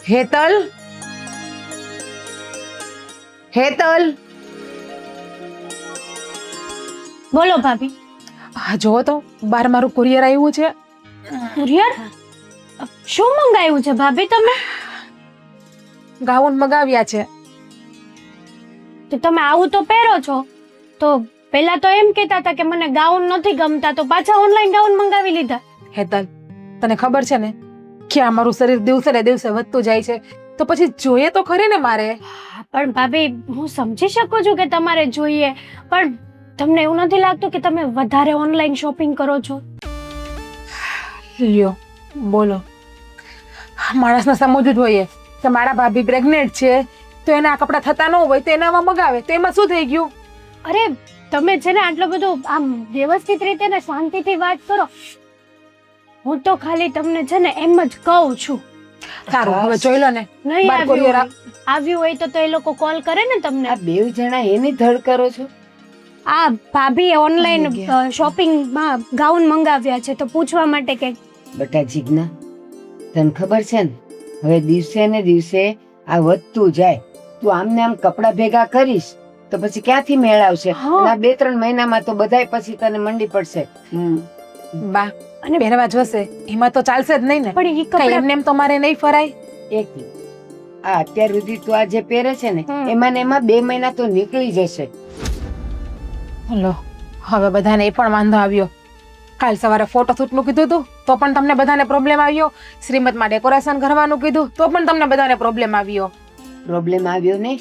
હેતલ, હેતલ, બોલો ભાભી. હા જો તો બાર મારું કુરિયર આવ્યું છે. કુરિયર? શું મંગાવ્યું છે ભાભી તમે? ગાઉન મગાવ્યા છે. તો તમે આવું તો પહેરો છો, તો પહેલા તો એમ કહેતા હતા કે મને ગાઉન નથી ગમતા, તો પાછા ઓનલાઈન ગાઉન મંગાવી લીધા. હેતલ, તને ખબર છે ને કે આ મારું શરીર દિવસે ને દિવસે વધતું જાય છે, તો પછી જોઈએ તો ખરી ને મારે. પણ ભાભી, હું સમજી શકું છું કે તમારે જોઈએ, પણ તમને એવું નથી લાગતું કે તમે વધારે ઓનલાઈન શોપિંગ કરો છો? લ્યો બોલો, માણસને સમજવું જોઈએ કે મારા ભાભી પ્રેગ્નેન્ટ છે, તો એના કપડાં થતા ન હોય તો એનામાં મગાવે, તો એમાં શું થઈ ગયું? અરે તમે છે ને આટલો બધો આમ વ્યવસ્થિત રીતે ને શાંતિથી વાત કરો. હું તો ખાલી તમને છે ને એમ જ કહું છું. સારું, હવે જોઈ લો ને. નહીં બાર courier આવ્યું હોય તો એ લોકો કોલ કરે ને તમને. આ બેવ જણા એની ધડ કરો છો? આ ભાભીએ ઓનલાઈન શોપિંગમાં ગાઉન મંગાવ્યા છે તો પૂછવા માટે કે. બટા જીજ્ઞા, તને ખબર છે ને હવે દિવસે ને દિવસે આ વધતું જાય. તું આમને આમ કપડા ભેગા કરીશ તો પછી ક્યાંથી મેળ આવશે? અને આ 2-3 મહિનામાં તો બધાય પછી તને મંડી પડશે. બા અને પહેરવા જોશે, એમાં તો ચાલશે જ નહીં ને. પણ એ કઈ કપડા એમને એમ તો મારે નહીં ફરાય. એક મિનિટ. આ અત્યાર સુધી તું આ જે પહેરે છે ને એમાં ને એમાં 2 મહિના તો નીકળી જશે. લો, હવે બધાને એ પણ વાંધો આવ્યો. કાલ સવારે ફોટોશૂટ નું કીધું હતું તો પણ તમને બધાને પ્રોબ્લેમ આવ્યો. શ્રીમતમાં ડેકોરેશન કરવાનું કીધું તો પણ તમને બધાને પ્રોબ્લેમ આવ્યો. પ્રોબ્લેમ આવ્યો ને?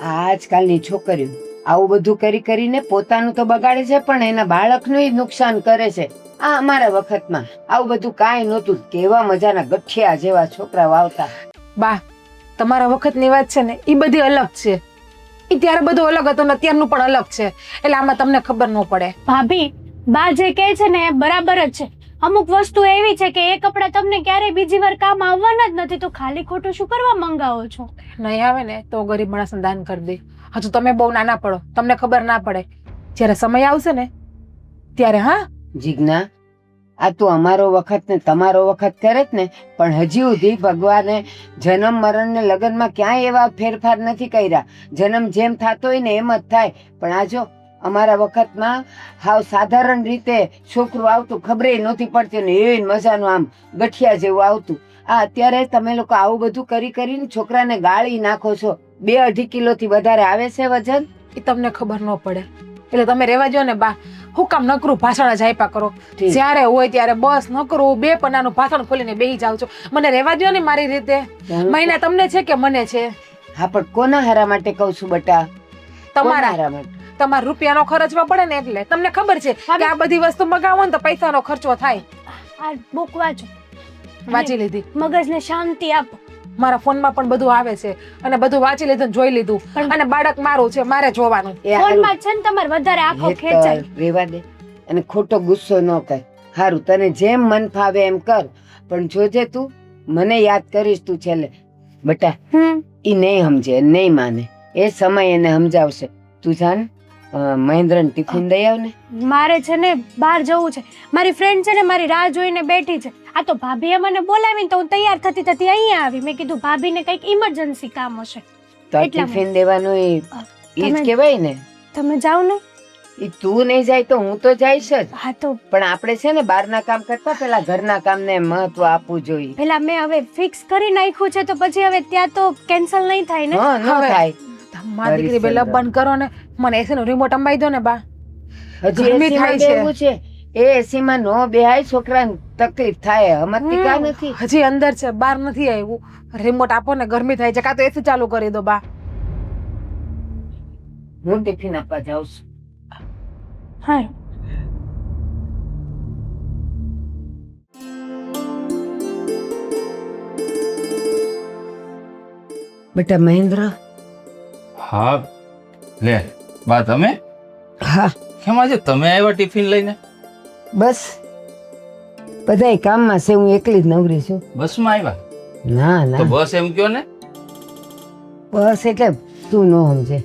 આજકાલની છોકરીઓ આવું બધું કરી કરીને પોતાનું તો બગાડે છે પણ એના બાળકનું નુકસાન કરે છે. આ અમારા વખતમાં આવું બધું કાંઈ નહોતું. કેવા મજાના ગઠિયા જેવા છોકરાઓ આવતા. બા, તમારા વખતની વાત છે ને એ બધી અલગ છે. ઈ ત્યારે બધું અલગ હતું ને અત્યારનું પણ અલગ છે, એટલે આમાં તમને ખબર ન પડે. ભાભી, બા જે કહે છે ને એ બરાબર જ છે. અમુક વસ્તુ એવી છે કે એ કપડા તમને ક્યારેય બીજી વાર કામ આવવાના જ નથી, તો ખાલી ખોટું શું કરવા મંગાવો છો? નહીં આવે ને તો ગરીબ માણસને દાન કરી દે. હજુ તમે બહુ નાના પડો, તમને ખબર ના પડે. જ્યારે સમય આવશે ને ત્યારે. હા જીજ્ઞા, આ તું અમારો વખત ને તમારો વખત કરે જ ને, પણ હજી સુધી ભગવાને જન્મ મરણ ને લગ્નમાં ક્યાંય એવા ફેરફાર નથી કર્યા. જન્મ જેમ થતો હોય ને એમ જ થાય. પણ આ જો અમારા વખતમાં હાવ સાધારણ રીતે છોકરું આવતું, ખબરે નહોતી પડતી ને એવી મજાનું આમ ગઠિયા જેવું આવતું. આ અત્યારે તમે લોકો આવું બધું કરી કરીને છોકરાને ગાળી નાખો છો. 2-2.5 કિલોથી વધારે આવે છે વજન. એ તમને ખબર ન પડે એટલે તમે રહેવા જો ને બા. હું કામ નકરું ભાષણ જ આપ્યા કરો? જ્યારે હોય ત્યારે બસ નકરું 2 પન્નાનું ભાષણ ખોલીને બેસી જાવ છો. મને રહેવા દો ને મારી રીતે. મહિના તમને છે કે મને છે? હા, પણ કોના હારા માટે કહું છું બટા? તમારા હારા માટે. તમારે રૂપિયાનો ખર્ચવા પડે ને એટલે. તમને ખબર છે કે આ બધી વસ્તુ મગાવો ને તો પૈસાનો ખર્ચો થાય. આ બુક વાંચો. વાંચી લીધી. મગજને શાંતિ આપો. મારા ફોનમાં પણ બધું આવે છે અને બધું વાંચી લીધું, જોઈ લીધું. અને બાળક મારું છે, મારે જોવાનું. ફોનમાં છે ને તમારે વધારે આંખો ખેંચાય. રેવા દે અને ખોટો ગુસ્સો ન કર. હારું, તને જેમ મન ફાવે એમ કર, પણ જોજે તું મને યાદ કરીશ તું છેલ્લે. બટા, ઈ નહીં સમજે, નહીં માને. એ સમય એને સમજાવશે. તું જાન મહેન્દ્રને ટિફિન દઈ આવ ને. મારે છે ને બહાર જવું છે. મારી ફ્રેન્ડ છે ને મારી રાહ જોઈને બેઠી છે. આ તો ભાભીએ મને બોલાવીને તો હું તૈયાર થતી અહીંયા આવી. મેં કીધું ભાભીને કંઈક ઇમરજન્સી કામ હશે. તો ટિફિન દેવાનું ઈ જ કહેવાય ને. તમે જાઓ ને. ઈ તું નહીં જાય તો હું તો જઈશ જ. હા તો પણ આપણે છે ને બહારના કામ કરતા પેલા ઘરના કામને મહત્વ આપવું જોઈએ. પેલા મેં હવે ફિક્સ કરી નાખ્યું છે તો પછી હવે ત્યાં તો કેન્સલ નહીં થાય ને. હા, ન થાય. મારી દીકરી બે લબ બંધ કરો ને. મને એસી નો રિમોટ અંબાઈ દો ને બા. હજી એસીમાં બેહવું છે. એ એસીમાં નો બેહાય, છોકરાને તકલીફ થાય. હમતી કા નથી. હજી અંદર છે, બહાર નથી આવ્યું. રિમોટ આપો ને, ગરમી થાય છે. કાં તો એસી ચાલુ કરી દો બા. હું ટિફિન આપવા જાઉં છું. હા. બેટા મહેન્દ્ર. હા લે બા, તમે? હા. કેમ આજે તમે આવ્યા ટિફિન લઈને? બસ બધાય કામમાં છે, હું એકલી જ નવરી છું. બસમાં આવ્યા? ના તો ના, બસ એમ કયો ને. બસ એટલે તું ન સમજે.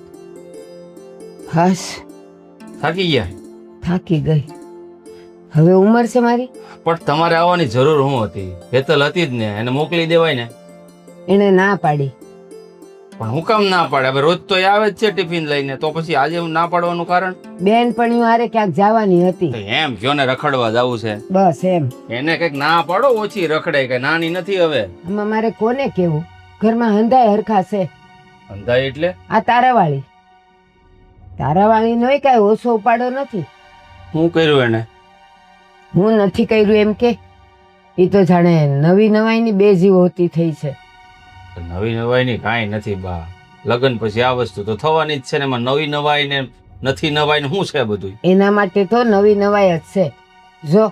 હાશ, થાકી ગયા. થાકી ગઈ. હવે ઉંમર છે મારી. પણ તમારે આવવાની જરૂર શું હતી? હેતલ હતી જ ને, એને મોકલી દેવાય ને. એને ના પાડી. પણ હું કામ ના પાડે? હવે રોજ તો એ આવે જ છે ટિફિન લઈને, તો પછી આજે હું ના પાડવાનું કારણ? બેનપણીઓ હારે ક્યાંક જવાની હતી. તો એમ કયો ને, રખડવા જવું છે. બસ એમ. એને કઈક ના પાડો, ઓછી રખડે, કે નાની નથી હવે. આમાં મારે કોને કેવું? ઘરમાં હંધાય હરખા છે. અંધાઈ એટલે? આ તારાવાળી. તારાવાળી નોય કાંઈ ઓછો ઉપાડો નથી. હું કર્યું એને? હું નથી કર્યું એમ કે. એ તો જાણે નવી નવાઈની બે જીવ હોતી થઈ છે. નવી નવાઈ ની કાંઈ નથી બા. લગ્ન પછી આ વસ્તુ તો થવાની જ છે ને, એમાં નવી નવાઈ ને નથી નવાઈ ને શું છે બધું? એના માટે તો નવી નવાઈ જ છે. જો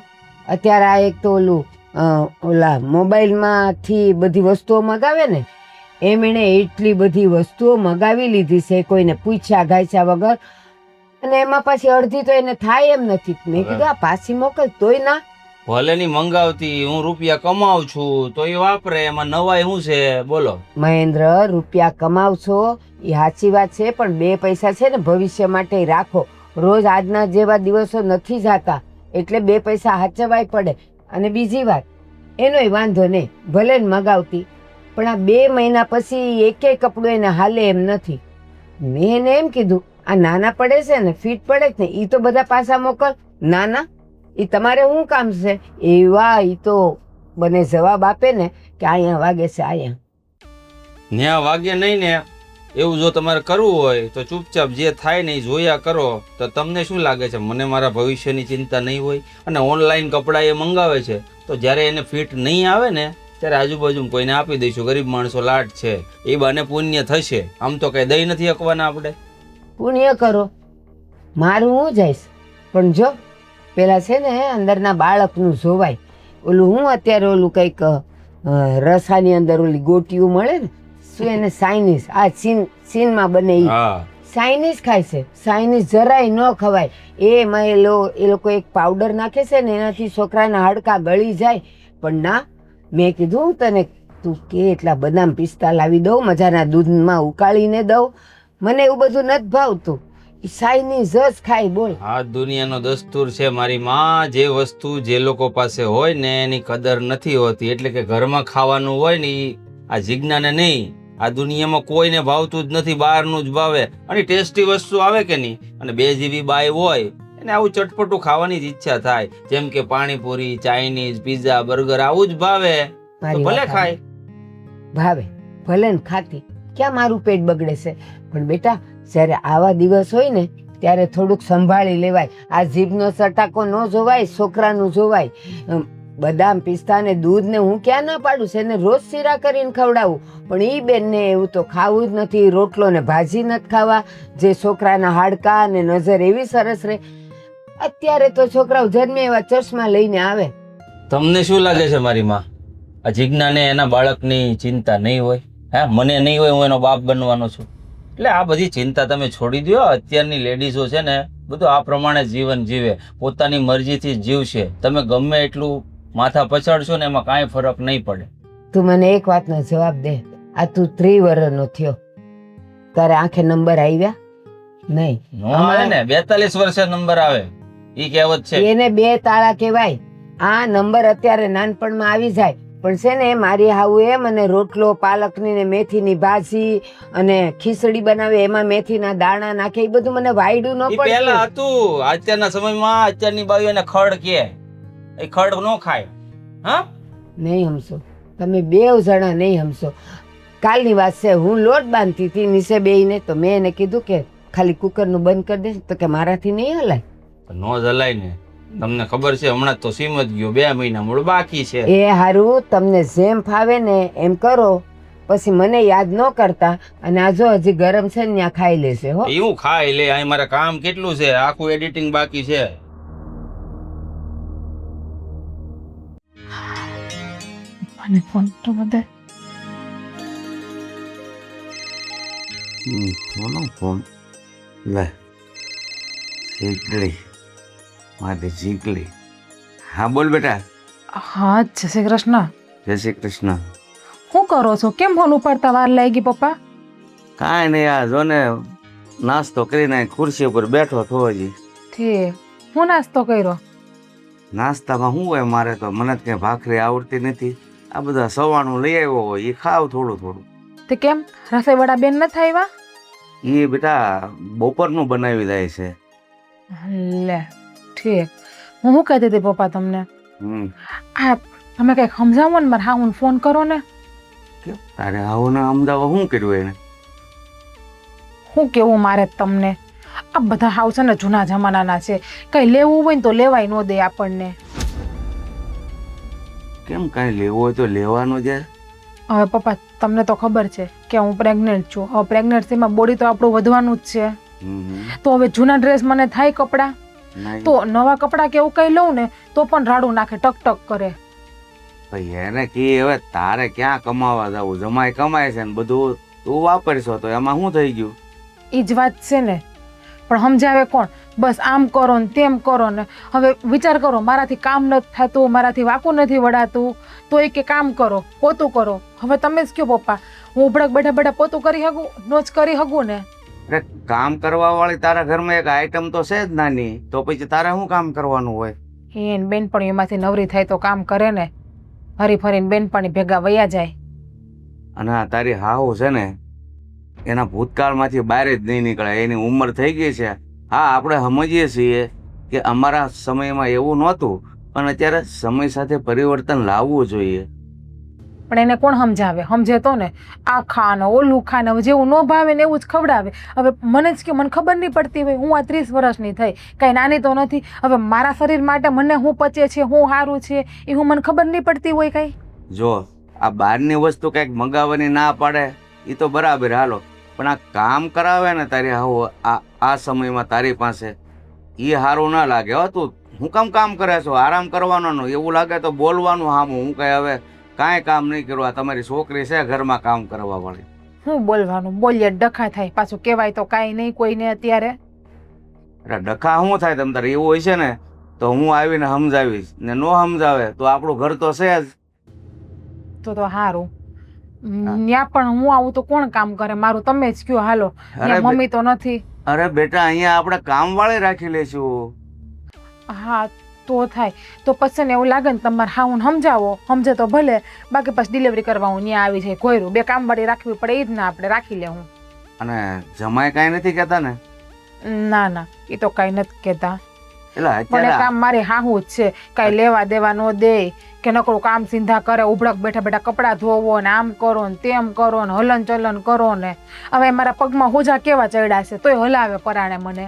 અત્યારે આ એક તો ઓલા મોબાઈલમાંથી બધી વસ્તુઓ મગાવે ને, એમ એણે એટલી બધી વસ્તુઓ મગાવી લીધી છે કોઈને પૂછ્યા ગાયછા વગર, અને એમાં પાછી અડધી તો એને થાય એમ નથી. મેં કીધું આ પાછી મોકલ તોય ના. ભલે ની મંગાવતી, હું રૂપિયા કમાઉં છું તો એ વાપરે, એમાં નવાઈ શું છે બોલો? મહેન્દ્ર, રૂપિયા કમાવશો એ સાચી વાત છે, પણ બે પૈસા છે ને ભવિષ્ય માટે રાખો. રોજ આજના જેવા દિવસો નથી જાતા, એટલે બે પૈસા હાચવાય પડે. અને બીજી વાત, એનોય વાંધો નહીં, ભલે ને મગાવતી, પણ આ 2 મહિના પછી એકેય કપડું એને હાલે એમ નથી. મેં એને એમ કીધું આ નાના પડે છે ને, ફિટ પડે છે ને, એ તો બધા પાછા મોકલ. નાના એ તમારે શું કામ છે? એવા એ તો બને જવાબ આપે ને કે અહીંયા વાગે છે અહીંયા. ન્યા વાગે નહીં ને. એવું જો તમારે કરવું હોય તો ચૂપચાપ જે થાય ને એ જોયા કરો. તો તમને શું લાગે છે મને મારા ભવિષ્યની ચિંતા નહીં હોય? અને ઓનલાઈન કપડાં એ મંગાવે છે, તો જ્યારે એને ફિટ નહીં આવે ને ત્યારે આજુબાજુ કોઈને આપી દઈશું. ગરીબ માણસો લાટ છે, એ બાને પુણ્ય થશે. આમ તો કઈ દઈ નથી શકવાના આપણે. પુણ્ય કરો, મારું હું જઈશ. પણ જો પેલા છે ને અંદરના બાળકનું જોવાય. ઓલું હું અત્યારે ઓલું કંઈક રસાની અંદર ઓલી ગોટીઓ મળે ને, શું એને ચાઇનીઝ, આ ચીનમાં બને એ ચાઇનીઝ ખાય છે. ચાઇનીઝ જરાય ન ખવાય. એમાં એ લોકો એક પાવડર નાખે છે ને, એનાથી છોકરાના હાડકાં ગળી જાય. પણ ના, મેં કીધું તને તું કે એટલા બદામ પિસ્તા લાવી દઉં, મજાના દૂધમાં ઉકાળીને દઉં. મને એવું બધું નથી ભાવતું. ચાઇનીઝ જ ખાય. બોલ, આ દુનિયાનો દસ્તુર છે મારી માં. જે વસ્તુ જે લોકો પાસે હોય ને એની કદર નથી હોતી. એટલે કે ઘરમાં ખાવાનું હોય ને આ જીજ્ઞાને નહીં, આ દુનિયામાં કોઈને ભાવતું જ નથી, બહારનું જ ભાવે. અને ટેસ્ટી વસ્તુ આવે કે નહીં, અને 2 જેવી બાય હોય એને આવું ચટપટું ખાવાની જ ઈચ્છા થાય. જેમ કે પાણીપુરી, ચાઇનીઝ, પીઝા, બર્ગર આવું જ ભાવે. તો ભલે ખાય. ભાવે ભલે ને ખાતી, ક્યાં મારું પેટ બગડે છે? પણ બેટા, જ્યારે આવા દિવસ હોય ને ત્યારે થોડુંક સંભાળી લેવાય. આ જીભનો ચટાકો ન જોવાય, છોકરાનું જોવાય. બદામ પિસ્તા ને દૂધ ને હું ક્યાં ના પાડું છે, એને રોજ શીરા કરીને ખવડાવું. પણ એ બેનને એવું તો ખાવું જ નથી. રોટલો ને ભાજી નથી ખાવા, જે છોકરાના હાડકા ને નજર એવી સરસ રહે. અત્યારે તો છોકરાઓ જન્મે એવા ચશ્મા લઈને આવે. તમને શું લાગે છે મારી માં, આ જીજ્ઞાને એના બાળકની ચિંતા નહીં હોય? હા, મને નહીં હોય, હું એનો બાપ બનવાનો છું. એટલે આ બધી ચિંતા તમે છોડી દો. અત્યારની લેડીઝો છે ને બધું આ પ્રમાણે જીવન જીવે, પોતાની મરજીથી જીવશે. તમે ગમે એટલું માથા પછાડશો ને એમાં કાંઈ ફરક નહીં પડે. તું મને એક વાતનો જવાબ દે. આ તું 3 વર્ષનો થયો, તારે આંખે નંબર આવ્યા નહીં? નો આવે ને, 42 વર્ષે નંબર આવે, ઈ કહેવત છે. એને 2 તાળા કહેવાય. આ નંબર અત્યારે નાનપણમાં આવી જાય. પણ છે ને મારી હાઉ એ મને રોટલો, પાલકની ને મેથીની ભાજી અને ખીચડી બનાવે, એમાં મેથીના દાણા નાખે, એ બધું મને વાયડું ન પડે. પહેલા હતું. અત્યારના સમયમાં અત્યારની બાઈઓ એને ખડ કે, એ ખડ નો ખાય. હા, નહીં સમજો તમે, 2 જણા નહીં સમજો. કાલની વાત છે, હું લોટ બાંધતી હતી નીચે બેહીને, તો મેં એને કીધું કે ખાલી કુકરનું બંધ કરી દે. તો કે મારાથી નહીં હલાય. નો જલાય ને. તમને ખબર છે હમણાં તો સીમ જ ગયો, 2 મહિના મૂળ બાકી છે. એ હારું, તમને જેમ ફાવે ને એમ કરો, પછી મને યાદ ન કરતા. અને આ જો હજી ગરમ છે ને ત્યાં ખાઈ લેશે હો. એવું ખાઈ લે. અહીં મારે કામ કેટલું છે, આખું એડિટિંગ બાકી છે. મને ફોન તો બધે ફોન લે. જીગલી, મારી જીગલી. હા બોલ બેટા. હા, જય શ્રી કૃષ્ણ. જય શ્રી કૃષ્ણ. શું કરો છો? કેમ ફોન ઉપાડતા વાર લાગી પપ્પા? કાંઈ નહીં, આ જો ને નાસ્તો કરીને ખુરશી ઉપર બેઠો થો. હજી ઠીક. હું નાસ્તો કર્યો? નાસ્તામાં શું હોય મારે તો, મને જ કંઈ ભાખરી આવડતી નથી. આ બધા સવાણું લઈ આવ્યો હોય એ ખાવ થોડું થોડું. તે કેમ રસોઈવાળા બેન નથી આવ્યા? એ બેટા બપોરનું બનાવી જાય છે. લે ઠીક. હું શું કહેતી હતી પપ્પા તમને, આ તમે કંઈક સમજાવો ને, મારે હા હું ફોન કરો ને. કેમ તારે આવું ને અમદાવાદ શું કર્યું એને? શું કેવું મારે તમને, આ બધા હાવ છે ને જૂના જમાનાના છે, કઈ લેવું હોય ને તો લેવાય ન દે આપણને. કેમ કાંઈ લેવું હોય તો લેવાનું છે. હવે પપ્પા તમને તો ખબર છે કે હું પ્રેગ્નેન્ટ છું. હવે પ્રેગ્નન્સીમાં બોડી તો આપણું વધવાનું જ છે. તો હવે જૂના ડ્રેસ મને થાય કપડાં, નહીં તો નવા કપડાં કે એવું કઈ લઉં ને તો પણ રાડું નાખે, ટક ટક કરે. ભાઈ એને કી હવે તારે ક્યાં કમાવા જવું, જમાઈ કમાય છે ને બધું તું વાપરશો તો એમાં શું થઈ ગયું? એ જ વાત છે ને, પણ સમજાવે કોણ? બસ આમ કરો ને તેમ કરો ને. હવે વિચાર કરો, મારાથી કામ નથી થતું, મારાથી વાકું નથી વળાતું, તો એ કે કામ કરો, પોતું કરો. હવે તમે જ કયો પપ્પા, હું ઉભડક બેઠા બેઠા પોતું કરી શકું? નો જ કરી શકું ને. અરે કામ કરવા વાળી તારા ઘરમાં એક આઈટમ તો છે જ નાની, તો પછી તારે શું કામ કરવાનું હોય? એને બેનપણીઓમાંથી નવરી થાય તો કામ કરે ને, હરી ફરીને બેનપણી ભેગા વયા જાય. અને આ તારી હાહુ છે ને એના ભૂતકાળમાંથી બહાર જ નહીં નીકળે. એની ઉંમર થઈ ગઈ છે. હા આપણે સમજીએ છીએ કે અમારા સમયમાં એવું નહોતું, પણ અત્યારે સમય સાથે પરિવર્તન લાવવું જોઈએ. પણ એને કોણ સમજાવે? સમજે તો ને. આ ખા ને ઓલું ખા ને, જેવું ન ભાવે ને એવું જ ખવડાવે. હવે મને જ કે મને ખબર નહીં પડતી હોય, હું આ 30 વર્ષની થઈ, કઈ નાની તો નથી. હવે મારા શરીર માટે મને શું પચે છે, શું સારું છે, એ હું મને ખબર નહીં પડતી હોય કઈ. જો આ બહારની વસ્તુ કંઈક મંગાવવાની ના પાડે એ તો બરાબર, હાલો, પણ આ કામ કરાવે ને તારી હાહુ આ સમયમાં તારી પાસે, એ સારું ના લાગે. હો તું હું કામ કરે છો? આરામ કરવાનો એવું લાગે તો બોલવાનું હામું. હું કઈ હવે કાંઈ કામ નહીં કરવા, તમારી છોકરી છે ઘરમાં કામ કરવા વાળી. હું બોલવાનું? બોલીએ ડખા થાય, પાછું કહેવાય તો કાંઈ નહીં કોઈને અત્યારે. અરે ડખા શું થાય તમ તારે? એવું હોય છે ને તો હું આવીને સમજાવીશ, ને નો સમજાવે તો આપણું ઘર તો છે જ. તો સારું. ત્યાં પણ હું આવું તો કોણ કામ કરે મારું? તમે જ કયો. હાલો, ત્યાં મમ્મી તો નથી. અરે બેટા અહીંયા આપણે કામ વાળી રાખી લેશું. હા તો થાય. તો પછી ને એવું લાગે ને તમારે હા હું સમજાવો, સમજે તો ભલે, બાકી પછી ડિલિવરી કરવા હું ત્યાં આવી જાય કોયરું. બે કામવાળી રાખવી પડે, એ જ ના આપણે રાખી લે. હું અને જમાઈ કાંઈ નથી કહેતા ને? ના ના, એ તો કઈ નથી કહેતા. એટલે પણ એ અત્યારે કામ મારે હાહું જ છે, કઈ લેવા દેવા નો દે કે નકરું કામ સીધા કરે, ઉભડક બેઠા બેઠા કપડાં ધોવો ને આમ કરો ને તેમ કરો ને હલન ચલન કરો ને. હવે મારા પગમાં હોજા કેવા ચડ્યા છે તોય હલાવે પરાણે મને.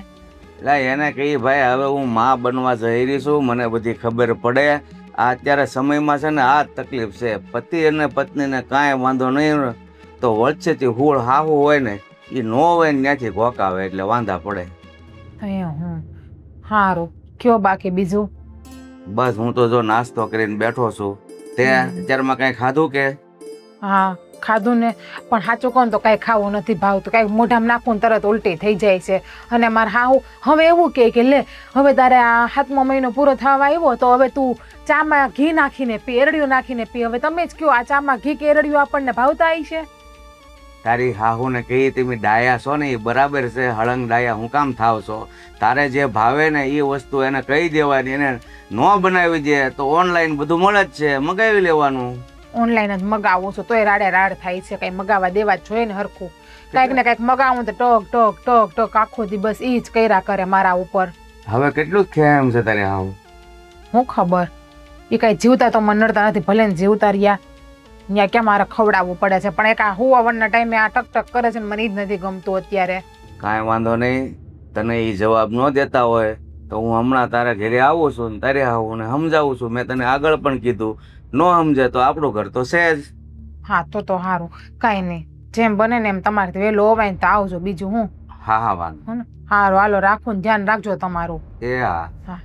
એને કહી ભાઈ હવે હું માં બનવા જઈ રહી છું, મને બધી ખબર પડે. આ અત્યારે સમયમાં છે ને આ જ તકલીફ છે. પતિ અને પત્નીને કાંઈ વાંધો નહીં તો વચ્ચેથી હુળ હાહુ હોય ને એ નો હોય ને ત્યાંથી ઘોકાવે એટલે વાંધા પડે. હું સારું કયો બાકી બીજું? બસ હું તો જો નાસ્તો કરીને બેઠો છું. તે અત્યારમાં કાંઈ ખાધું કે? હા ખાધું ને, પણ સાચું કહું તો કાંઈ ખાવું નથી ભાવતું. કાંઈક મોઢામાં નાખવું ને તરત ઉલટી થઈ જાય છે. અને મારે હાહુ હવે એવું કે લે હવે તારે આ 7મો મહિનો પૂરો થવા આવ્યો તો હવે તું ચામાં ઘી નાખીને પી, એરડિયું નાખીને પી. હવે તમે જ કયો, આ ચામાં ઘી કે એરડિયું આપણને ભાવતા આવી છે? તારી હાહુને કહી તમે ડાયા છો ને એ બરાબર છે. હળંગ ડાયા હું કામ થાવ છો? તારે જે ભાવે ને એ વસ્તુ એને કહી દેવાની. એને ન બનાવી દે તો ઓનલાઈન બધું મળે જ છે, મગાવી લેવાનું. ઓનલાઈન જ મગાવું છું તોય રાડે રાડ થાય છે. કઈ મગાવવા દેવા જ જોઈએ ને હરખું. કાંઈક ને કાંઈક મગાવું તો ટક ટક ટક ટક આખો દી બસ ઈ જ કર્યા કરે મારા ઉપર. હવે કેટલું ખેમ છે તારે હાહુ? હું ખબર, એ કઈ જીવતા તો મને નડતા નથી. ભલે ને જીવતા રહ્યા, ત્યાં ક્યાં મારે ખવડાવવું પડે છે. પણ એક આ હુવાવરના ટાઈમે આ ટક ટક કરે છે ને મને ઈ જ નથી ગમતું અત્યારે. કાંઈ વાંધો નહીં, તને એ જવાબ ન દેતા હોય તો હું હમણાં તારા ઘરે આવું છું ને તારે આવું ને સમજાવું છું. મેં તને આગળ પણ કીધું, ન સમજે તો આપણું ઘર તો છે જ. હા તો સારું, કાંઈ નહીં, જેમ બને ને એમ તમારે વહેલું હોવાય ને તો આવજો. બીજું હું? હા હા વાંધો. સારું હાલો, રાખું ને ધ્યાન રાખજો તમારું. એ હા.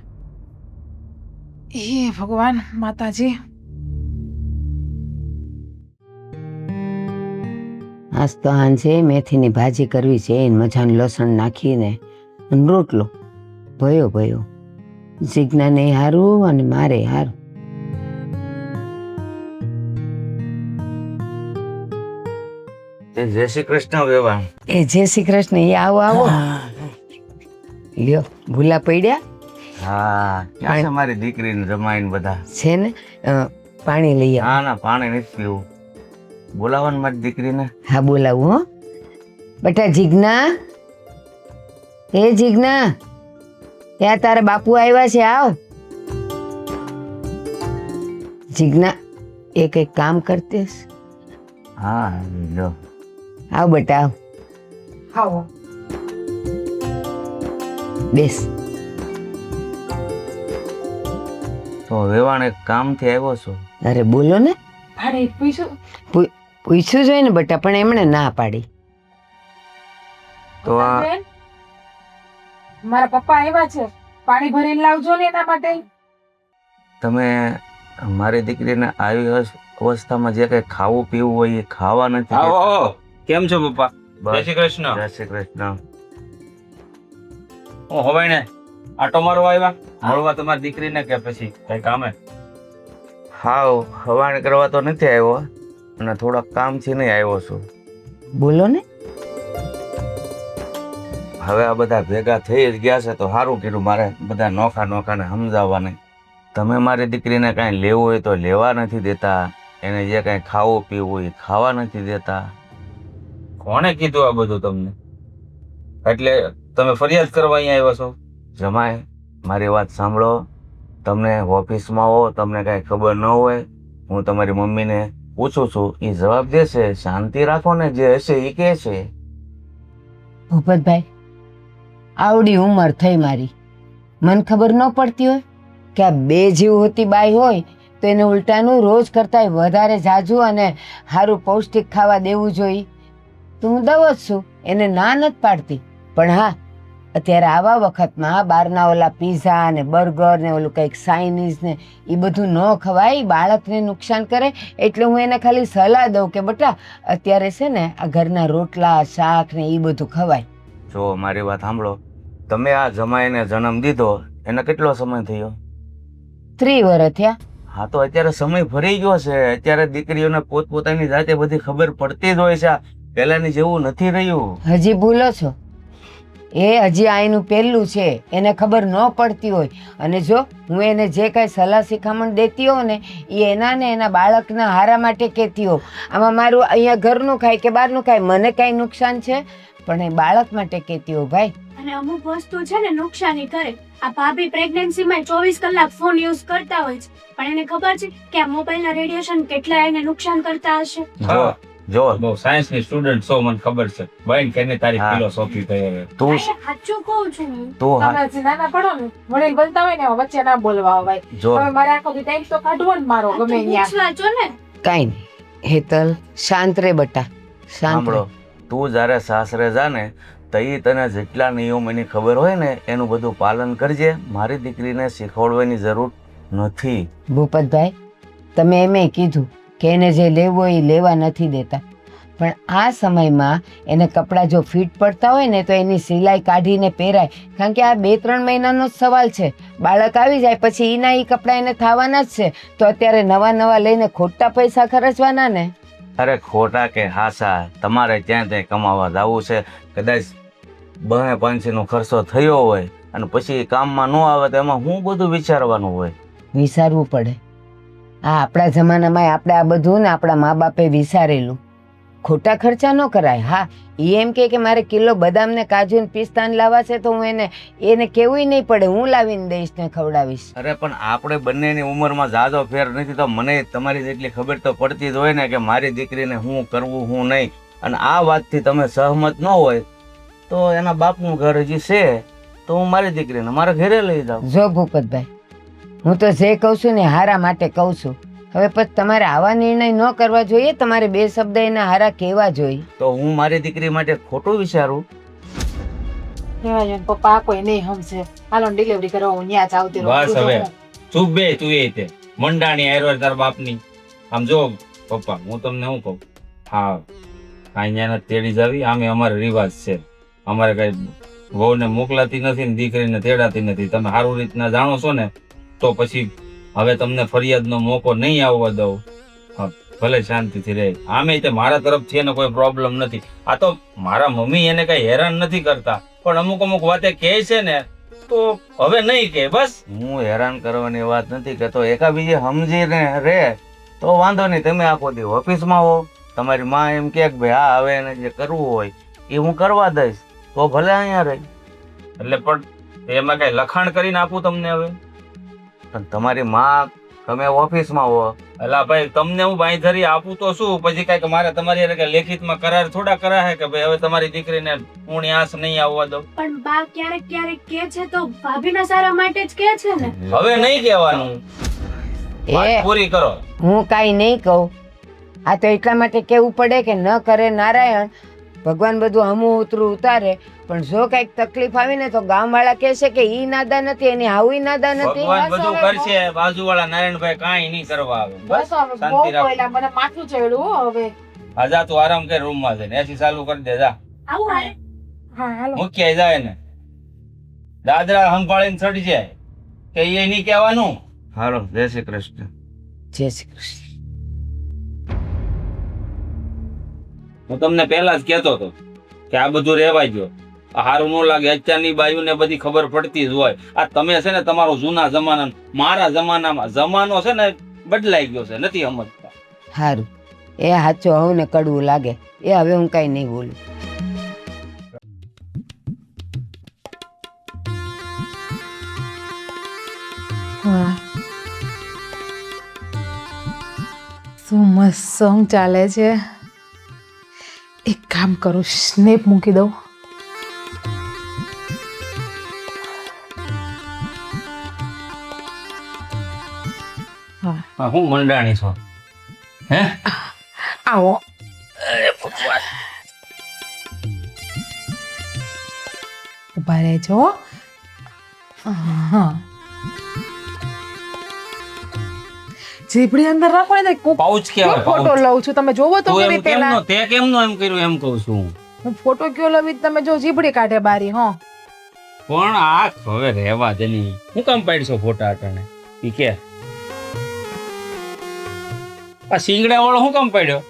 એ ભગવાન માતાજી. આજ તો હાંજે મેથીની ભાજી કરવી છે, મજાનું લસણ નાખીને અને રોટલો ભયો ભયો. જીજ્ઞાને હારું અને મારે હારું. જય શ્રી કૃષ્ણ વેવાણ. એ જય શ્રી કૃષ્ણ. એ આવો આવો. લ્યો ભૂલા પડ્યા હા ક્યાં છે મારી દીકરીને રમાઈને બધા? છે ને પાણી લઈ આવ. ના ના પાણી નથી પીવું. બોલાવવાનું મારી દીકરીને. હા બોલાવું હો. બેટા જીજ્ઞા, એ જીજ્ઞા, ત્યાં તારા બાપુ આવ્યા છે, આવ. જીજ્ઞા એ કઈક કામ કરતી હશે. હા લો. આવ બેટા આવ, આવો. બેસ. તો વેવાણ એક કામથી આવ્યો છું. અરે બોલો ને. ભાડે પૂછ્યું પૂછ્યું જોઈએ ને બેટા, પણ એમણે ના પાડી. તો આ બેન, મારા પપ્પા આવ્યા છે, પાણી ભરીને લાવજો ને એના માટે. તમે મારી દીકરીને આવી અવસ્થામાં જે કઈ ખાવું પીવું હોય એ ખાવા નથી આવો દેતા. આવો. કેમ છો પપ્પા? જય બસ, શ્રી કૃષ્ણ. જય શ્રી કૃષ્ણ. હું હવાઈ ને આટો મારવા આવ્યા મળવા તમારી દીકરીને કે પછી કઈ કામે? હાવ હવાણ કરવા તો નથી આવ્યો અને થોડા કામથી નહીં આવ્યો છું. બોલો ને. હવે આ બધા ભેગા થઈ જ ગયા છે તો સારું કર્યું મારે બધા નોખા નોખાને સમજાવવાને. તમે મારી દીકરીને કાંઈ લેવું હોય તો લેવા નથી દેતા, એને જે કાંઈ ખાવું પીવું હોય એ ખાવા નથી દેતા. કોણે કીધું આ બધું તમને? એટલે તમે ફરિયાદ કરવા અહીંયા આવ્યા છો? જમાય મારી વાત સાંભળો. તમને ઓફિસમાં હો તમને કાંઈ ખબર ન હોય, હું તમારી મમ્મીને પૂછું છું, એ જવાબ દેશે. શાંતિ રાખો ને, જે હશે એ કહે છે. ભૂપતભાઈ, આવડી ઉંમર થઈ મારી, મને ખબર ન પડતી હોય કે આ બે જીવ હોતી બાઈ હોય તો એને ઉલટાનું રોજ કરતાંય વધારે જાજુ અને સારું પૌષ્ટિક ખાવા દેવું જોઈએ. તો હું દઉં જ છું, એને ના નથી પાડતી. પણ હા, અત્યારે આવા વખતમાં બહારના ઓલા પીઝા ને બર્ગર ને ઓલું કંઈક ચાઇનીઝ ને એ બધું ન ખવાય, બાળકને નુકસાન કરે. એટલે હું એને ખાલી સલાહ દઉં કે બેટા અત્યારે છે ને આ ઘરના રોટલા શાક ને એ બધું ખવાય. જો મારી વાત સાંભળો, તમે આ જમાઈને જન્મ દીધો એને કેટલો સમય થયો? 3 વર્ષ થયા. હા તો અત્યારે સમય ફરી ગયો છે. અત્યારે દીકરીઓને પોતપોતાની જાતે બધી ખબર પડતી જ હોય છે. પહેલાની જેવું નથી રહ્યું. હજી ભૂલો છો, એ હજી આઈનું પહેલું છે, એને ખબર ન પડતી હોય. અને જો હું એને જે કાંઈ સલાહ શિખામણ દેતી હોઉં ને એ એના ને એના બાળકના હારા માટે કહેતી હોઉં. આમાં મારું અહીંયા ઘરનું ખાય કે બહારનું ખાય મને કાંઈ નુકસાન છે, પણ એ બાળક માટે કહેતી હોઉં ભાઈ. અને અમુક વસ્તુ છે ને નુકસાની કરે. આ ભાભી પ્રેગ્નન્સીમાં 24 કલાક ફોન યુઝ કરતા હોય છે, પણ એને ખબર છે કે આ મોબાઈલના રેડિયેશન કેટલા એને નુકસાન કરતા હશે. હા, જો બહુ સાયન્સ ની સ્ટુડન્ટ છો, મને ખબર છે. બહેન કેને તારી હા. ફિલોસોફી થઈ હવે. તું સાચું કહું છું હું. તું તમે હજી નાના પડો ને, વડીલ બોલતા હોય ને એમાં વચ્ચે ના બોલવા ભાઈ. જો હવે મારે આખો ટાઈમ તો કાઢવો ને મારો આ તો ગમે books ત્યાં. વાંચો ને. કાંઈ નહીં હેતલ, શાંત રે બટા, શાંત રે. સાંભળો, તું જ્યારે સાસરે જા ને તઈ તને જેટલા નિયમોની ખબર હોય ને એનું બધું પાલન કરજે. મારી દીકરીને શીખવાડવાની જરૂર નથી. ભૂપતભાઈ, તમે એમે કીધું કે એને જે લેવું હોય એ લેવા નથી દેતા, પણ આ સમયમાં એને કપડાં જો ફિટ પડતા હોય ને તો એની સિલાઈ કાઢીને પહેરાય. કારણ કે આ 2-3 મહિનાનો જ સવાલ છે. બાળક આવી જાય પછી એના એ કપડાં એને થવાના જ છે. તો અત્યારે નવા નવા લઈને ખોટા પૈસા ખર્ચવાના ને. અરે ખોટા કે હાસા, તમારે ત્યાં ત્યાં કમાવા જવું છે. કદાચ 2-5નો ખર્ચો થયો હોય અને પછી કામમાં ન આવે તો એમાં હું બધું વિચારવાનું હોય. વિચારવું પડે. આ આપણા જમાનામાં આપણે આ બધું ને આપણા મા બાપે વિચારેલું. ખોટા ખર્ચા ન કરાય. હા, એ એમ કે મારે કિલો બદામ ને કાજુ ને પિસ્તાન લાવવા છે તો હું એને કેવું નહીં પડે, હું લાવીને દઈશ ને ખવડાવીશ. અરે પણ આપણે બંનેની ઉંમરમાં જાજો ફેર નથી તો મને તમારી જેટલી ખબર તો પડતી જ હોય ને કે મારી દીકરીને હું કરવું હું નહીં. અને આ વાતથી તમે સહમત ન હોય તો એના બાપનું ઘર હજી છે તો હું મારી દીકરીને મારા ઘરે લઈ જાઉં. જો ભૂપતભાઈ, હું તો જે કહું છું ને હારા માટે કહું છું. હવે પછી તમારે આવા નિર્ણય ન કરવા જોઈએ, તમારે 2 શબ્દ એના હારા કહેવા જોઈએ. તો હું મારી દીકરી માટે ખોટું વિચારું? રહેવા દો ને પપ્પા, આ કોઈ નહીં સમજે. હાલો ડિલિવરી કરવા હું ન્યા જ આવતી રહું. બસ હવે ચૂપ બે તું એ તે મંડાણી આયરો તાર બાપની. આમ જો પપ્પા, હું તમને શું કહું, હા અહીંયા તેડી જાવી આમે અમારે રિવાજ છે. અમારે કઈ વહુને મોકલાતી નથી ને દીકરીને તેડાતી નથી. તમે સારું રીતના જાણો છો ને તો પછી હવે તમને ફરિયાદનો મોકો નહીં આવવા દઉં. હા, ભલે શાંતિથી રહે. આમે તે મારા તરફથી એને કોઈ પ્રોબ્લેમ નથી. આ તો મારા મમ્મી એને કઈ હેરાન નથી કરતા, પણ પણ અમુક અમુક વાતે કહે છે ને તો હવે નહીં કહે બસ. હું હેરાન કરવાની વાત નથી કહેતો, એકા બીજે સમજીને રે તો વાંધો નહીં. તમે આખો દી ઓફિસમાં હો, તમારી માં એમ કે ભાઈ હા હવે એને જે કરવું હોય એ હું કરવા દઈશ, તો ભલે અહીંયા રહી. એટલે પણ એમાં કઈ લખાણ કરીને આપું તમને હવે? પણ તમારી માં તમે ઓફિસમાં હો. અલા ભાઈ તમને હું બાંયધરી આપું તો શું, પછી કઈક મારે તમારી હારે કઈ લેખિતમાં કરાર થોડા કરાય કે ભાઈ હવે તમારી દીકરીને હું આસ નહીં આવવા દઉં? પણ બા ક્યારેક ક્યારેક કે છે તો ભાભીના સારા માટે જ કે છે ને. હવે નહીં કહેવાનું, વાત એ પૂરી કરો. હું કાંઈ નહીં કહું. આ તો એટલા માટે કેવું પડે કે ન કરે નારાયણ, ભગવાન બધું હમું ઉતરું ઉતારે. પણ જો કઈક તકલીફ આવી ને તો ગામવાળા કહે છે કે ઈ નાદા નથી, એની હાવી નાદા નથી. ભગવાન બધું કરશે, બાજુવાળા નારાયણભાઈ કાંઈ નહીં કરવા આવે. બસ બસ હવે બહુ શાંતિ રાખો. બોલ્યા, મને માથું ચડ્યું હો હવે. આ જા તું આરામ કર રૂમમાં જઈને, એસી ચાલુ કરી દે જા. આવું હારે હા હાલો. મૂક્યા જાય ને દાદરા સંભાળીને ચડી જાય કે એ નહીં કહેવાનું. હાલો, જય શ્રી કૃષ્ણ. જય શ્રી કૃષ્ણ. હું તમને પહેલા જ કહેતો હતો કે આ બધું રહેવા ગયો, હારું ન લાગે. અત્યારની બાયુને બધી ખબર પડતી જ હોય. આ તમે છે ને તમારો જૂના જમાના, મારા જમાનામાં જમાનો છે ને બદલાઈ ગયો છે, નથી સમજતા. સારું, એ સાચું હોવ ને કડવું લાગે, એ હવે હું કાંઈ નહીં બોલું. વાહ, શું મસ્ત સોંગ ચાલે છે. એક કામ કરું, સ્નેપ મૂકી દઉં. હા હું મંડાણી છો હે? આવો. ઉભા રહેજો. હા, જીભડી અંદર રાખો ને તો પાઉચ કહેવાય, ફોટો પાઉચ. લઉં છું, તમે જોવો તો તું કેવી એમ પેલા કેમનો તે કેમનો એમ કર્યું એમ કહું છું હું. હું ફોટો કયો લવી તમે જો જીભડી કાઢે બારી. હો પણ આ હવે રહેવા દે ની, હું કામ પાડશો ફોટા અટાણે ઈ કે? આ સિંગડા વાળો હું કામ પાડ્યો?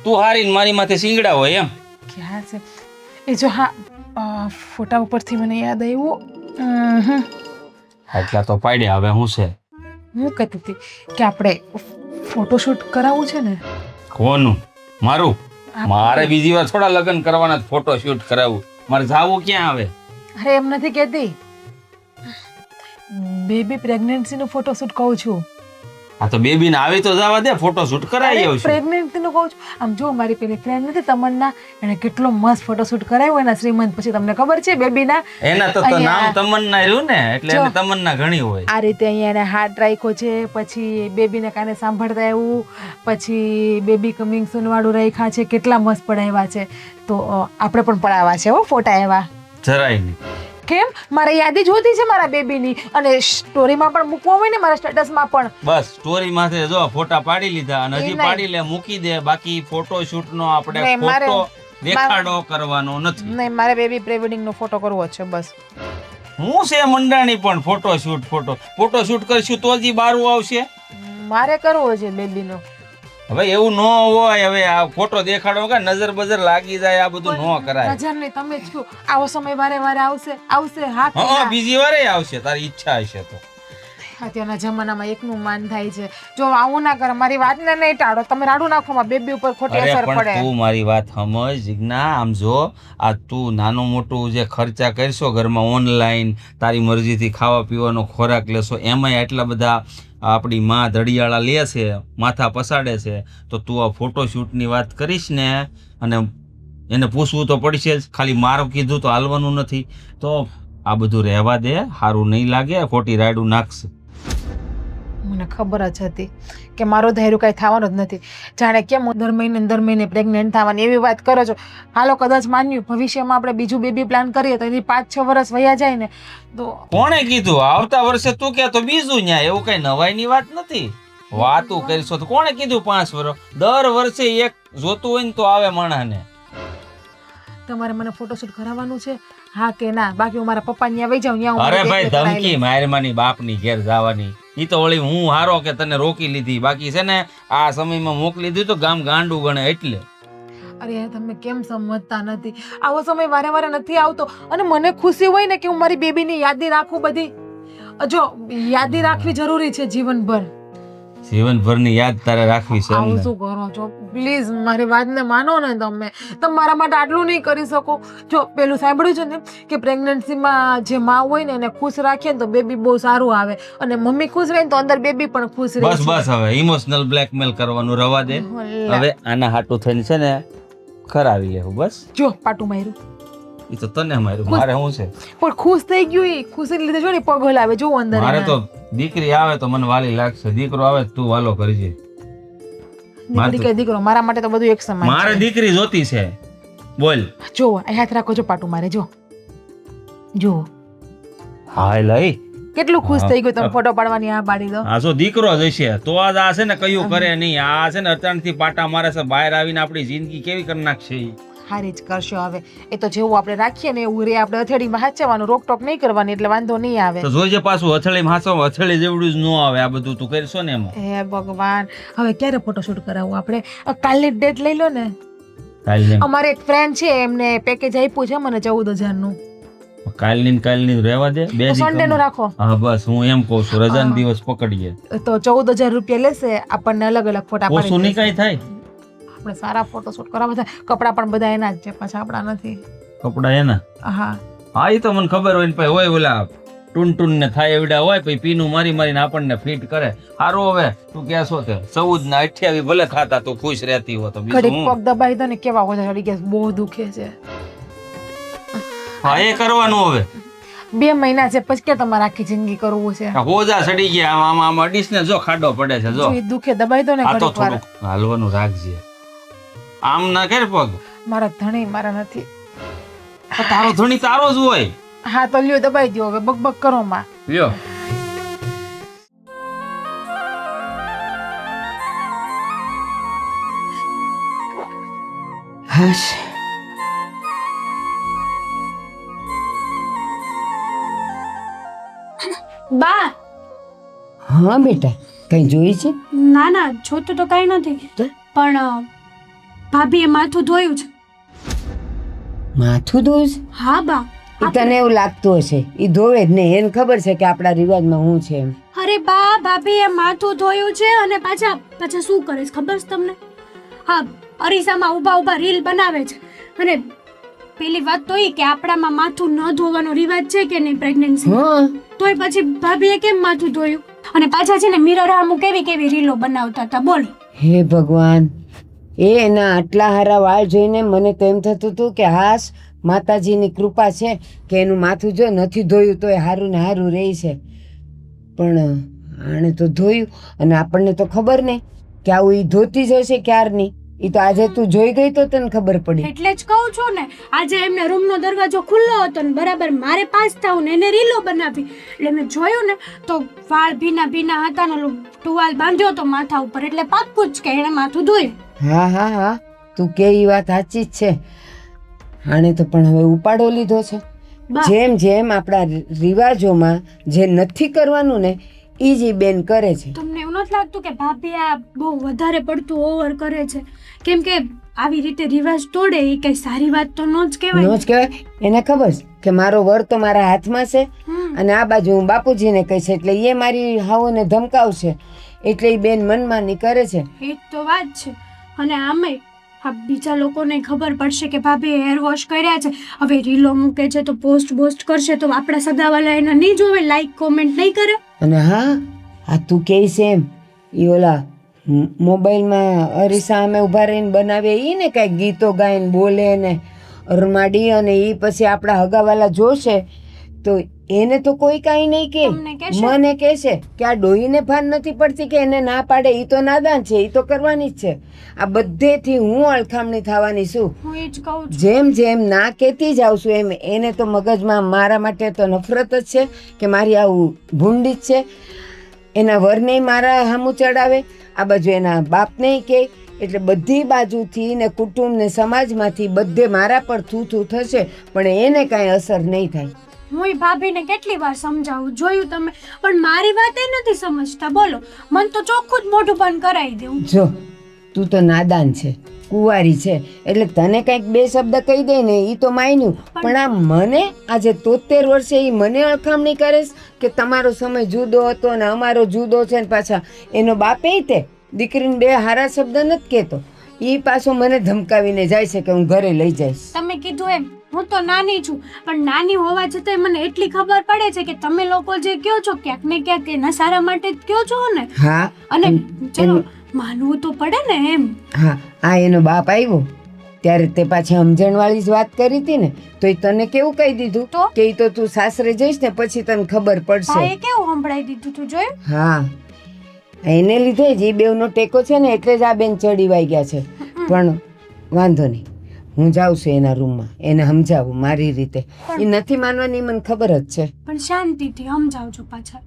તું હારી ને મારી માથે સિંગડા હોય એમ? ક્યાં છે એ જો? હા, ફોટા ઉપરથી મને યાદ આવ્યું. એટલા તો પાડ્યા, હવે હું છે? હું કહેતી હતી કે આપણે ફોટોશૂટ કરાવવું છે ને. કોનું? મારું? મારે બીજી વાર થોડા લગ્ન કરવાના, ફોટો શૂટ કરાવવું. મારે જાવું ક્યાં આવે? અરે એમ નથી કહેતી, બેબી પ્રેગ્નન્સી નું ફોટોશૂટ કહું છું. આ તો બેબી ને આવી તો જવા દે, ફોટો શૂટ કરાવી આવશું. પ્રેગ્નન્સી નું કહું છું. આમ જો મારી પેલી ફ્રેન્ડ નથી તમન્ના, એને કેટલો મસ્ત ફોટોશૂટ કરાવ્યો એના શ્રીમંત પછી. તમને ખબર છે બેબીના એના તો નામ તમન્ના રહ્યું ને, એટલે જો. એને તમન્ના ઘણી હોય. આ રીતે અહીંયા એને હાર્ટ રાખ્યો છે, પછી બેબીને કાને સાંભળતા એવું, પછી બેબી કમિંગ સૂન વાળું રાખ્યા છે. કેટલા મસ્ત પડાવ્યા છે. તો આપણે પણ પડાવવા છે હો ફોટા એવા. જરાય નહીં. કેમ? મારે યાદી જોતી છે મારા બેબીની, અને સ્ટોરીમાં પણ મૂકવા હોય ને, મારા સ્ટેટસમાં પણ. બસ સ્ટોરી માથે જો ફોટા પાડી લીધા અને એ હજી નહીં. પાડી લે, મૂકી દે. બાકી ફોટો શૂટ નો આપણે નહીં, મારે- ફોટો દેખાડો કરવાનો નથી. નહીં, મારે બેબી પ્રી વેડિંગ નો ફોટો કરવો છે બસ. હું છે મંડાણી પણ ફોટો શૂટ કરશું તો જ ઈ બારું આવશે. મારે કરવો છે બેબીનો. હવે એવું ન હોય. હવે આ ફોટો દેખાડો કે નજર બજર લાગી જાય, આ બધું ન કરાય. નજર નહીં, તમે જ કહો. આવો સમય વારે વારે આવશે. હા કે હા, ના? બીજી વારે આવશે, તારી ઈચ્છા હશે તો. અત્યારના જમાનામાં એકનું માન થાય છે. જો આવું ના કરે, મારી વાતને નહીં ટાળો. તમે રાડું નાખો, માં બેબી ઉપર ખોટી અરે અસર પણ પડે. તું મારી વાત સમજ જીજ્ઞા. આમ જો આ તું નાનું મોટું જે ખર્ચા કરશો ઘરમાં, ઓનલાઈન તારી મરજીથી ખાવા પીવાનો ખોરાક લેશો, એમાંય આટલા બધા આપણી માં ધડિયાળા લે છે, માથા પસાડે છે, તો તું આ ફોટોશૂટની વાત કરીશ ને, અને એને પૂછવું તો પડશે જ. ખાલી મારું કીધું તો હાલવાનું નથી. તો આ બધું રહેવા દે, સારું નહીં લાગે, ખોટી રાયડું નાખશે. મને ખબર જ હતી કે મારો ધૈર્ય કઈ થવાનું જ નથી. જાણે કેમ હું દર મહિને પ્રેગ્નેન્ટ થવાની એવી વાત કરો છો. હાલો કદાચ માન્યું, ભવિષ્યમાં આપણે બીજું બેબી પ્લાન કરીએ તો એની 5-6 વર્ષ વયા જાય ને તો. કોણે કીધું આવતા વર્ષે તું કે તો બીજું ન્યા? એવું કઈ નવાઈની વાત નથી. વાતું કરીશો તો કોણે કીધું 5 વર્ષ? દર વર્ષે એક જોતું હોય ને તો આવે માણસને. તમારે મને ફોટોશૂટ કરાવવાનું છે? હા કે ના? બાકી હું મારા પપ્પા ત્યાં વહી જાઉં. અરે ભાઈ, ધમકી મારવાની બાપની ઘેર જવાની, ઈ તો વળી હું હારો કે તને રોકી લીધી. બાકી છે ને આ સમયમાં મોકલી દીધું તો ગામ ગાંડું ગણે એટલે. અરે તમે કેમ સમજતા નથી? આવો સમય વારે વારે નથી આવતો અને મને ખુશી હોય ને કે હું મારી બેબીની યાદી રાખું બધી. જો યાદી રાખવી જરૂરી છે જીવનભર. જીવનભરની યાદ તારે રાખવી છે આવું એમને. શું કરો છો? પ્લીઝ મારી વાતને માનો ને તમે મારા માટે આટલું નહીં કરી શકો. જો પેલું સાંભળ્યું છે ને કે પ્રેગ્નન્સીમાં જે માં હોય ને એને ખુશ રાખીએ ને તો બેબી બહુ સારું આવે અને મમ્મી ખુશ રહે ને તો અંદર બેબી પણ ખુશ રહે. બસ બસ હવે ઇમોશનલ બ્લેકમેલ કરવાનું રવા દે. હવે આના હાટું થઈને છે ને કરાવી લેવું બસ. જો પાટું માર્યું એ તો તને માર્યું, મારે શું છે? પણ ખુશ થઈ ગયું એ ખુશી લીધે જો ને પગ હલાવે જો અંદર મારે એના. તો દીકરી આવે તો મને વાલી લાગશે, દીકરો આવે તો તું વાલો કરજે. દીકરી કે દીકરો મારા માટે તો બધું એક સમાન મારે છે. દીકરી જોતી છે. બોલ. જો આ હાથ રાખો જો પાટું મારે જો જો હાય લઈ કેટલું ખુશ થઈ ગયું તમે ફોટો પાડવાની આ પાડી દો. આ જો દીકરો જ હશે તો આજ આ છે ને કયું કરે નહીં. આ છે ને અચાનકથી પાટા મારે છે, બહાર આવીને આપણી જિંદગી કેવી કરી નાખશે ઈ. હારી જ કરશો હવે. એ તો જેવું આપણે રાખીએ ને એવું રે આપણે અથેળીમાં હાચવાનું, રોકટોક નહીં કરવાની એટલે વાંધો નહીં આવે. તો જોઈજે પાછું હથેળીમાં હાસો, હથેળી જેવડું જ ન આવે. આ બધું તું કરશો ને એમાં. હે ભગવાન, હવે ક્યારે ફોટોશૂટ કરાવવું આપણે? કાલની ડેટ લઈ લો ને. કાલની અમારે એક ફ્રેન્ડ છે એમને પેકેજ આપ્યું છે મને 14,000 નું. કાલની રહેવા દે. બે દી સન્ડે નું કમ. રાખો હા બસ હું એમ કહું છું, રજાનો દિવસ પકડીએ. તો 14,000 રૂપિયા લેશે. આપણને અલગ અલગ ફોટા ઓછું નહીં પાડી કઈ થાય. આપણે સારા ફોટોશૂટ કરાવવા છે. કપડા પણ બધા એના જ છે, પાછા આપણા નથી. કપડા એના. હા હા એ તો મને ખબર હોય ને પછી હોય ઓલા ટૂન ને થાય એવડા હોય પછી પીનું મારી મારીને આપણને ફિટ કરે. સારું હવે તું ક્યાં છો તે 14 ના 28 ભલે ખાતા તું ખુશ રહેતી હો તો બીજું ઘડીક હું. પગ દબાઈ દો ને કેવા ઓછા ચડી ગયા, બહુ દુખે છે. હા એ કરવાનું હવે. 2 મહિના છે પછી કે તમારે આખી જિંદગી કરવું છે. આ હોજા સડી ગયા આમાં અડીશ ને જો ખાડો પડે છે જો. જો એ દુખે દબાઈ દો ને આ તો ઘડીક વાર. થોડુંક હાલવાનું રાખજે. આમ ના કર પગ. મારા ધણી મારા નથી. આ તારો ધણી તારો જ હોય. હા તો લ્યો દબાઈ દો હવે, બકબક કરો માં. લ્યો હાશ બા હા બેટા, કઈ જોઈ છે? ના ના જોતું તો કઈ નથી તો? પણ ભાભીએ માથું ધોયું છે. માથું ધોયું છે? હા બા. ઈ તને એવું લાગતું હશે, ઈ ધોવે જ નહીં. એને ખબર છે કે આપણા રિવાજમાં હું છે એમ. અરે બા, ભાભીએ માથું ધોયું છે અને પાછા શું કરે છે ખબર છે તમને? હા, અરીસામાં ઊભા ઊભા રીલ બનાવે છે. અને પેલી વાત તો ઈ કે આપણામાં માથું ન ધોવાનો રિવાજ છે કે નહીં પ્રેગ્નન્સી, હા તોય પછી ભાભીએ કેમ માથું ધોયું? અને પાછા છે ને મિરર સામું કેવી કેવી રીલો બનાવતા હતા બોલો. હે ભગવાન, એના આટલા હારા વાળ જોઈને મને તો એમ થતું હતું કે હાશ માતાજીની કૃપા છે કે એનું માથું જો નથી ધોયું તો એ હારું ને હારું રહી છે. પણ આણે તો ધોયું અને આપણને તો ખબર નહીં કે આવું ઈ ધોતી જ હશે ક્યારની. ઈ તો આજે તું જોઈ ગઈ તો તને ખબર પડી. એટલે જ કહું છું ને, આજે એમને રૂમનો દરવાજો ખુલ્લો હતો ને બરાબર મારે પાસ થવું ને એને રીલો બનાવી એટલે મેં જોયું ને તો વાળ ભીના ભીના હતા ને ઓલું ટુવાલ બાંધ્યો તો માથા ઉપર એટલે પાક્કું જ કે એને માથું ધોયું. હા હા હા, તું કે ઈ વાત સાચી જ છે. આણે તો પણ હવે ઉપાડો લીધો છે. બા. જેમ જેમ આપણા રિવાજોમાં જે નથી કરવાનું ને ઈ જ ઈ બેન કરે છે. તમને એવું નથી લાગતું કે ભાભી આ બહુ વધારે પડતું ઓવર કરે છે? કેમ કે આવી રીતે રિવાજ તોડે એ કઈ સારી વાત તો નો જ કહેવાય. નો જ કહેવાય. એને ખબર છે કે મારો વર તો મારા હાથમાં છે હમ. અને આ બાજુ હું બાપુજીને કહીશ એટલે એ મારી હાવોને ધમકાવશે એટલે એ બેન મનમાની કરે છે. એ જ તો વાત છે. અને આમે આ બીજા લોકોને ખબર પડશે કે ભાભીએ હેર વોશ કર્યા છે, હવે રીલો મૂકે છે તો પોસ્ટ કરશે તો આપણા સગાવાલા એને નહીં જોવે, લાઈક કોમેન્ટ નહીં કરે. અને હા, આ તું કહે છે એમ એ ઓલા મોબાઈલમાં અરીસા અમે ઊભા રહીને બનાવે ઈ ને કાંઈક ગીતો ગાઈને બોલે ને અરમાડી અને ઈ પછી આપણા હગાવાલા જોશે તો એને તો કોઈ કાંઈ નહીં કે તમને કહેશે? મને કહેશે કે આ ડોહીને ભાન નથી પડતી કે એને ના પાડે ઈ તો નાદાન છે, ઈ તો કરવાની જ છે. આ બધેથી હું અળખામણી થવાની છું. હું એ જ કહું છું. જેમ જેમ ના કહેતી જાઉં છું એમ એને તો મગજમાં મારા માટે તો નફરત જ છે કે મારી આવું ભૂંડી જ છે. એના વરને મારા સામું ચડાવે, આ બાજુ એના બાપને કે, એટલે બધી બાજુથી ને કુટુંબ ને સમાજમાંથી બધે મારા પર થૂ થશે પણ એને કાંઈ અસર નહીં થાય. હું ભાભીને કેટલી વાર સમજાવું, જોયું તમે, પણ મારી વાત એ નથી સમજતા બોલો. મન તો ચોખ્ખું જ મોઢું બંધ કરાવી દેવું. જો તું તો નાદાન છે, કુંવારી છે એટલે તને કંઈક બે શબ્દ કહી દે ને એ તો માન્યું, પણ આ મને આજે 73 વર્ષે એ મને અળખામણી કરે કે તમારો સમય જુદો હતો ને અમારો જુદો છે ને પાછા એનો બાપે તે દીકરીને બે હારા શબ્દ નથી કહેતો, એ પાછો મને ધમકાવીને જાય છે કે હું ઘરે લઈ જઈશ. તમે કીધું એમ હું તો નાની છું, પણ નાની હોવા છતાંય મને એટલી ખબર પડે છે કે તમે લોકો જે કહો છો ક્યાંક ને ક્યાંક એના સારા માટે જ કહો છો ને. હા અને ચલો માનવું તો પડે ને એમ. હા આ એનો બાપ આવ્યો ત્યારે તે પાછી સમજણવાળી જ વાત કરી હતી ને, તો એ તને કેવું કહી દીધું તો? કે ઈ તો તું સાસરે જઈશ ને પછી તને ખબર પડશે. ભાઈએ કેવું સંભળાઈ દીધું તું જોયું? હા એને લીધે જ એ બેવનો ટેકો છે ને એટલે જ આ બેન ચડી વાઈ ગયા છે. પણ વાંધો નહીં, હું જાઉં છું એના રૂમમાં, એને સમજાવું મારી રીતે. એ નથી માનવાની મને ખબર જ છે. પણ શાંતિથી સમજાવજો પાછા.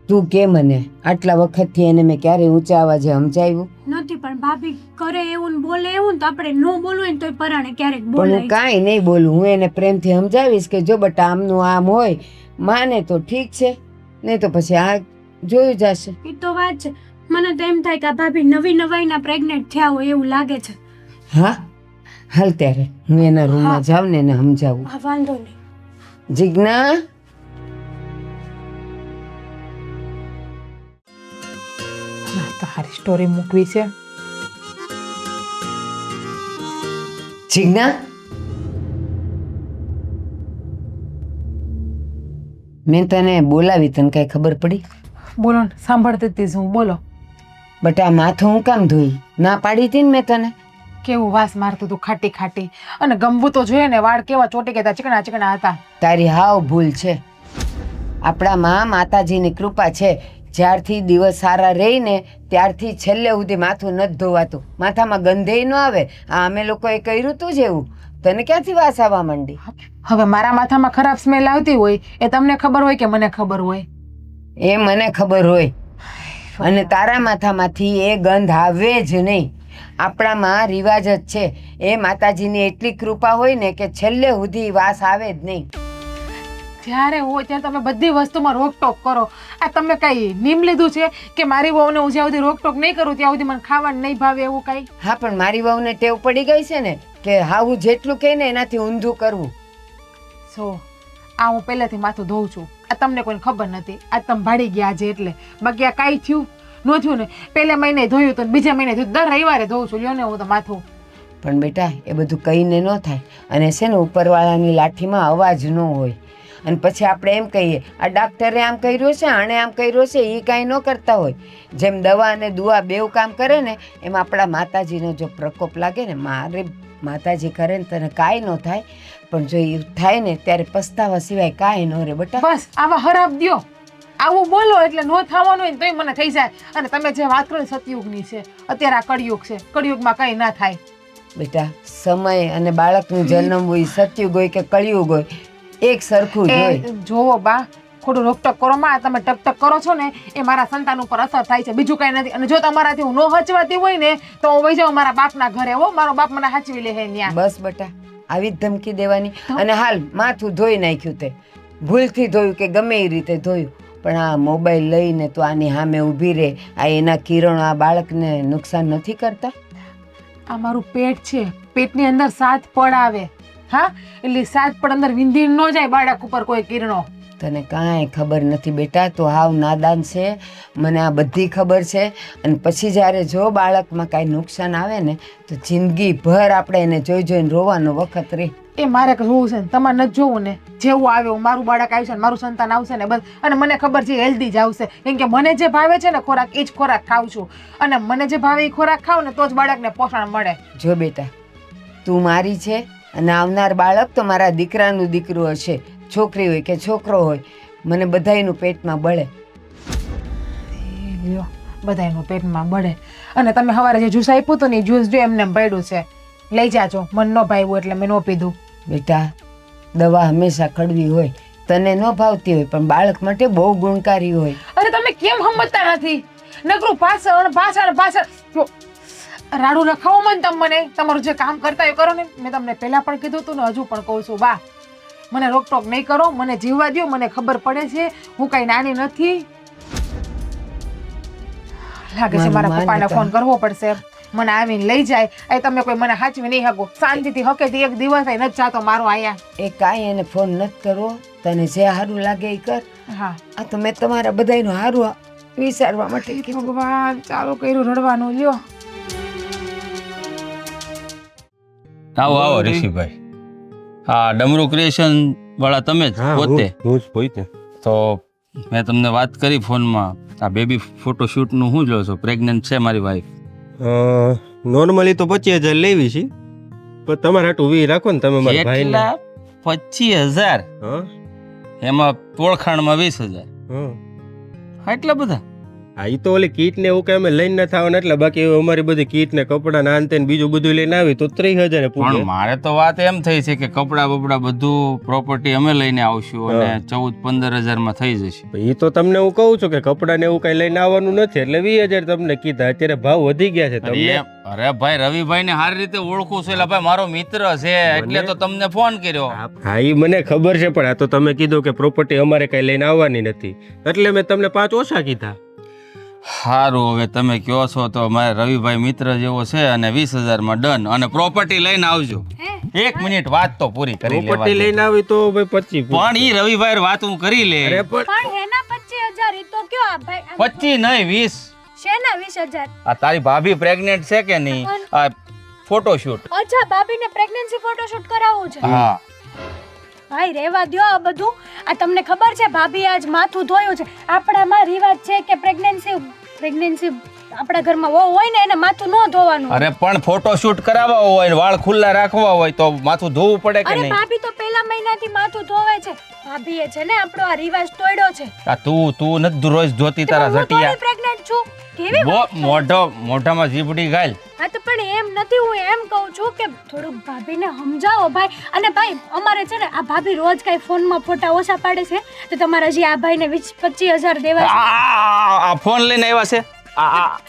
તું કે મને આટલા વખતથી એને મેં ક્યારે ઊંચા અવાજે સમજાવ્યું નથી, પણ ભાભી કરે એવું ને બોલે એવું ને તો આપણે ન બોલવું હોય ને તોય પરાણે ક્યારેક પણ હું બોલાય. કાંઈ નહીં બોલું, હું એને પ્રેમથી સમજાવીશ કે જો બટા આમનું આમ હોય, માને તો ઠીક છે, નહીં તો પછી આ જોયું જશે. એ તો વાત છે. મને તો એમ થાય કે આ ભાભી નવી નવાઈના પ્રેગ્નેન્ટ થયા હોય એવું લાગે છે. હા હાલ ત્યારે હું એના રૂમમાં જાઉં ને એને સમજાવું. હા વાંધો નહીં. જીજ્ઞા તારી સ્ટોરી મૂકવી છે. જીજ્ઞા મેં તને બોલાવી, તને કઈ ખબર પડી? બોલો ને, સાંભળતી હતી હું. બોલો. બટા માથું હું કામ ધોઈ? ના પાડી હતી ને મેં તને. કેવું વાસ મારતું હતું, ખાટી ખાટી. અને ગમવું તો જોઈએ ને, વાળ કેવા ચોટી ગયા હતા, ચીકણા ચીકણા હતા. તારી હાવ ભૂલ છે. આપણામાં માતાજીની કૃપા છે. જ્યારથી દિવસ સારા રહી ને ત્યારથી છેલ્લે સુધી માથું નથી ધોવાતું, માથામાં ગંધેય ન આવે. આ અમે લોકોએ કર્યું તું જ એવું, તને ક્યાંથી વાસ આવવા માંડી? હવે મારા માથામાં ખરાબ સ્મેલ આવતી હોય એ તમને ખબર હોય કે મને ખબર હોય? એ મને ખબર હોય, અને તારા માથામાંથી એ ગંધ આવે જ નહીં. આપણામાં રિવાજ જ છે, એ માતાજીની એટલી કૃપા હોય ને કે છેલ્લે સુધી વાસ આવે જ નહીં. જ્યારે હોય ત્યારે તમે બધી વસ્તુમાં રોકટોક કરો. આ તમે કઈ નિયમ લીધું છે કે મારી વહુને હું જ્યાં સુધી રોકટોક નહીં કરું ત્યાં સુધી મને ખાવાનું નહીં ભાવે એવું કઈ? હા પણ મારી વહુને ટેવ પડી ગઈ છે ને કે હા હું જેટલું કહે ને એનાથી ઊંધું કરવું. સો આ હું પહેલેથી માથું ધોઉં છું, આ તમને કોઈને ખબર નથી. આ તમે ભાડી ગયા આજે એટલે, બાકી આ કાંઈ થયું ન થયું ને. પહેલા મહિને ધોયું તો બીજા મહિને ધોયું, દર રવિવારે ધોઉં છું. લ્યો ને હું તો માથું. પણ બેટા એ બધું કહીને ન થાય, અને છે ને ઉપરવાળાની લાઠીમાં અવાજ ન હોય. અને પછી આપણે એમ કહીએ આ ડાક્ટરે આમ કર્યું છે, આણે આમ કર્યું છે, એ કાંઈ ન કરતા હોય. જેમ દવા અને દુઆ બેઉ કામ કરે ને એમ આપણા માતાજીનો જો પ્રકોપ લાગે ને, મારે માતાજી કરે ને તને કાંઈ ન થાય, પણ જો એ થાય ને ત્યારે પસ્તાવા સિવાય કાંઈ ન રે બેટા. બસ આવા હરાબ દ્યો, આવું બોલો એટલે ન થવાનું હોય ને તોય મને થઈ જાય. અને તમે જે વાત કરો સતયુગની છે, અત્યારે આ કળિયુગ છે, કળિયુગમાં કંઈ ના થાય. બેટા સમય અને બાળકનું જન્મ હોય, સતયુગ હોય કે કળિયુગ હોય, એક સરખું જ હોય. જોવો બા, ખોટું રોકટોક કરો માં, તમે ટકટક કરો છો ને એ મારા સંતાન ઉપર અસર થાય છે, બીજું કઈ નથી. અને જો તમારાથી હું ન હચવાતી હોય ને તો હું વહી જાઉં મારા બાપના ઘરે. હો, મારો બાપ મને હાચવી લે હે ન્યા. બસ બેટા આવી જ ધમકી દેવાની. અને હાલ માથું ધોઈ નાખ્યું, તે ભૂલથી ધોયું કે ગમે એ રીતે ધોયું, પણ આ મોબાઈલ લઈને તો આની સામે ઊભી રહે, આ એના કિરણો આ બાળકને નુકસાન નથી કરતા? આ મારું પેટ છે, પેટની અંદર 7 પડ આવે. હા, એટલે 7 પડ અંદર વિંધી ન જાય બાળક ઉપર કોઈ કિરણો. તને કાંઈ ખબર નથી બેટા, તો હાવ નાદાન છે. મને આ બધી ખબર છે. અને પછી જ્યારે જો બાળકમાં કાંઈ નુકસાન આવે ને તો જિંદગીભર આપણે એને જોઈ જોઈને રોવાનો વખત રહે. એ મારે જોવું છે ને તમારે નથી જોવું ને. જેવું આવે મારું બાળક આવશે ને મારું સંતાન આવશે ને બસ. અને મને ખબર છે હેલ્ધી જ આવશે, કેમ કે મને જે ભાવે છે ને ખોરાક એ જ ખોરાક ખાઉં છું. અને મને જે ભાવે એ ખોરાક ખાવ ને તો જ બાળકને પોષણ મળે. જો બેટા તું મારી છે, અને આવનાર બાળક તો મારા દીકરાનું દીકરું હશે, છોકરી હોય કે છોકરો હોય. મને બધાયનું પેટમાં બળે. લ્યો, બધાયનું પેટમાં બળે. અને તમે સવારે જે જ્યુસ આપ્યું હતું ને એ જ્યુસ જો એમને પડ્યું છે, લઈ જાજો. મન ન ભાવ્યું એટલે મેં ન પીધું. બેટા દવા હંમેશા કડવી હોય, તને ન ભાવતી હોય, પણ બાળક માટે બહુ ગુણકારી હોય. અરે તમે કેમ સમજતા નથી? નકરું ભાષણ ભાષણ ભાષણ. જો રાડું રખાવો મને, તમે મને તમારું જે કામ કરતા હોય કરો ને. મેં તમને પહેલા પણ કીધું હતું ને હજુ પણ કહું છું. બા મને રોકટોક નહીં કરો, મને જીવવા દો. મને ખબર પડે છે હું કઈ નાની નથી. લાગે છે મારા પપ્પાને ફોન કરવો પડશે. મને આવીને લઈ જાય એ તમે કોઈ મને હાચવી નહીં શકો શાંતિથી હકેથી એક દિવસ નથી જાતો મારો આયા એ કાંઈ એને ફોન નથી કરવો, તને જે સારું લાગે એ કર. હા આ તો મેં તમારા બધાયનું સારું વિચારવા માટે કીધું. ભગવાન ચાલુ કર્યું રડવાનું લ્યો. આવો આવો ઋષિભાઈ. હા, ડમરુ ક્રિએશન વાળા તમે જ પોતે? હું જ પોતે. તો મેં તમને વાત કરી ફોનમાં, આ બેબી ફોટોશૂટનું શું લો છો? પ્રેગ્નન્ટ છે મારી વાઈફ. નોર્મલી તો 25,000 લેવી છે, પણ તમારે હાટું વી રાખો ને તમે મારા ભાઈને. એટલા 25,000? હા એમાં ઓળખાણમાં 20,000? હા એટલા બધા? હા, ઈ તો ઓલી કીટ ને એવું કઈ અમે લઈને ના થવાના, એટલે બાકી અમારી બધી કીટ ને કપડા ને આંતે ને બીજું બધું લઈને આવી તો 30,000 ને પૂગે. પણ મારે તો વાત એમ થઈ છે કે કપડા બપડા બધું પ્રોપર્ટી અમે લઈને આવશું અને 14-15,000 માં થઈ જશે. ઈ તો તમને હું કહું છું કે કપડા ને એવું કઈ લઈને આવવાનું નથી, એટલે 20,000 તમને કીધા. અત્યારે ભાવ વધી ગયા છે તમને. અરે ભાઈ, રવિભાઈ ને સારી રીતે ઓળખું છું, એટલે ભાઈ મારો મિત્ર છે એટલે તો તમને ફોન કર્યો. હા, ઈ મને ખબર છે, પણ આ તો તમે કીધું કે પ્રોપર્ટી અમારે કઈ લઈને આવવાની નથી, એટલે મેં તમને 5 ઓછા કીધા. સારું, હવે તમે કહો છો તો મારે રવિભાઈ મિત્ર જેવો છે અને 20,000 માં ડન. અને પ્રોપર્ટી લઈને આવજો. એક મિનિટ વાત તો પૂરી કરી પ્રોપર્ટી લેવા. લઈને આવી તો ભાઈ 25. પણ ઈ રવિભાઈ વાત હું કરી લે. અરે પણ પણ એના 25,000 ઈ તો કયો આ ભાઈ 25 નહીં 20. શેના 20,000? આ તારી ભાભી પ્રેગ્નેન્ટ છે કે નહીં? આ ફોટોશૂટ. અચ્છા, ભાભીને પ્રેગ્નન્સી ફોટોશૂટ કરાવવું છે. હા. ભાઈ રેવા દ્યો આ બધું. આ તમને ખબર છે ભાભી આજ માથું ધોયું છે. આપણામાં રિવાજ છે કે પ્રેગ્નન્સી આપણા ઘરમાં વહુ હોય ને એને માથું ન ધોવાનું. અરે પણ ફોટોશૂટ કરાવવા હોય, વાળ ખુલ્લા રાખવા હોય તો માથું ધોવું પડે કે અરે નહીં? ભાભી તો પહેલા મહિનાથી માથું ધોવે છે. ભાભીએ છે ને આપણો આ રિવાજ તોડ્યો છે. આ તું નથી રોજ ધોતી તારા હું ઝટિયા? થોડી પ્રેગ્નન્ટ છું. કેવી મોઢામાં જીભડી ગાલ. હા તો પણ એમ નથી, હું એમ કહું છું કે થોડુંક ભાભીને સમજાવો ભાઈ. અને ભાઈ અમારે છે ને આ ભાભી રોજ કઈ ફોનમાં ફોટા ઓછા પાડે છે, તો તમારે હજી આ ભાઈને 25,000 દેવા છે. આ ફોન લઈને આવ્યા છે.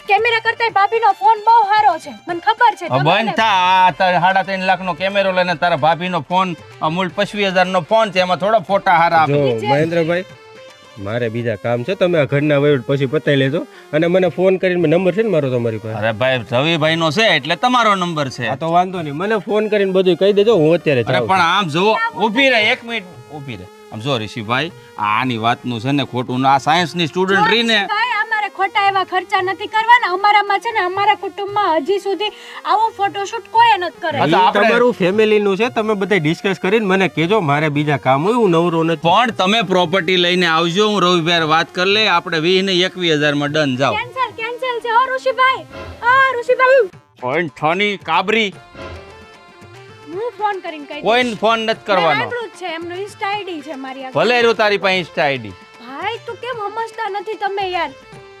કેમેરા કરતા ભાભીનો ફોન બહુ સારો છે, મને ખબર છે. બંધ થા. 3.5 લાખનો કેમેરો લઈને તારા ભાભીનો ફોન અમૂલ 25,000 નો ફોન છે, એમાં થોડા ફોટા હારા જો આપે. મહેન્દ્રભાઈ, મારે બીજા કામ છે, તમે આ ઘરના વહીવટ પછી પતાવી લેજો. અને મને ફોન કરીને નંબર છે ને મારો તમારી પાસે? અરે ભાઈ, રવિભાઈ નો છે એટલે તમારો નંબર છે. હા તો વાંધો નહીં, મને ફોન કરીને બધું કહી દેજો, હું અત્યારે અરે જાઉં પણ આમ જો, ઊભી રહે 1 મિનિટ ઊભી રહે. આમ જો ઋષિભાઈ, આની વાતનું છે ને ખોટું ના. સાયન્સ ની સ્ટુડન્ટ રહીને ભાઈ અમારે ખોટા એવા ખર્ચા નથી કરવાના. અમારામાં છે ને અમારા કુટુંબમાં હજી સુધી આવો ફોટોશૂટ કોઈ નથી કરે. છું. ઈ તમારું ફેમિલી નું છે, તમે બધા ડિસ્કસ કરીને મને કહેજો. મારે બીજા કામ હોય, હું નવરો નથી. પણ તમે પ્રોપર્ટી લઈને આવજો. હું રવિભાઈ વાત કરી લે. આપણે 20 ને 21,000 માં ડન. જાઓ. કેન્સલ છે હો ઋષિભાઈ. ઋષિભાઈ પણ ઠની કાબરી હું ફોન કરીને કહી કોઈને ફોન નથી કરવાનો. આપણું જ છે, એમનો ઇન્સ્ટા આઈડી છે મારી આગળ. ભલે રહ્યો તારી પાસે ઇન્સ્ટા આઈડી. ભાઈ તું કેમ સમજતા નથી તમે યાર?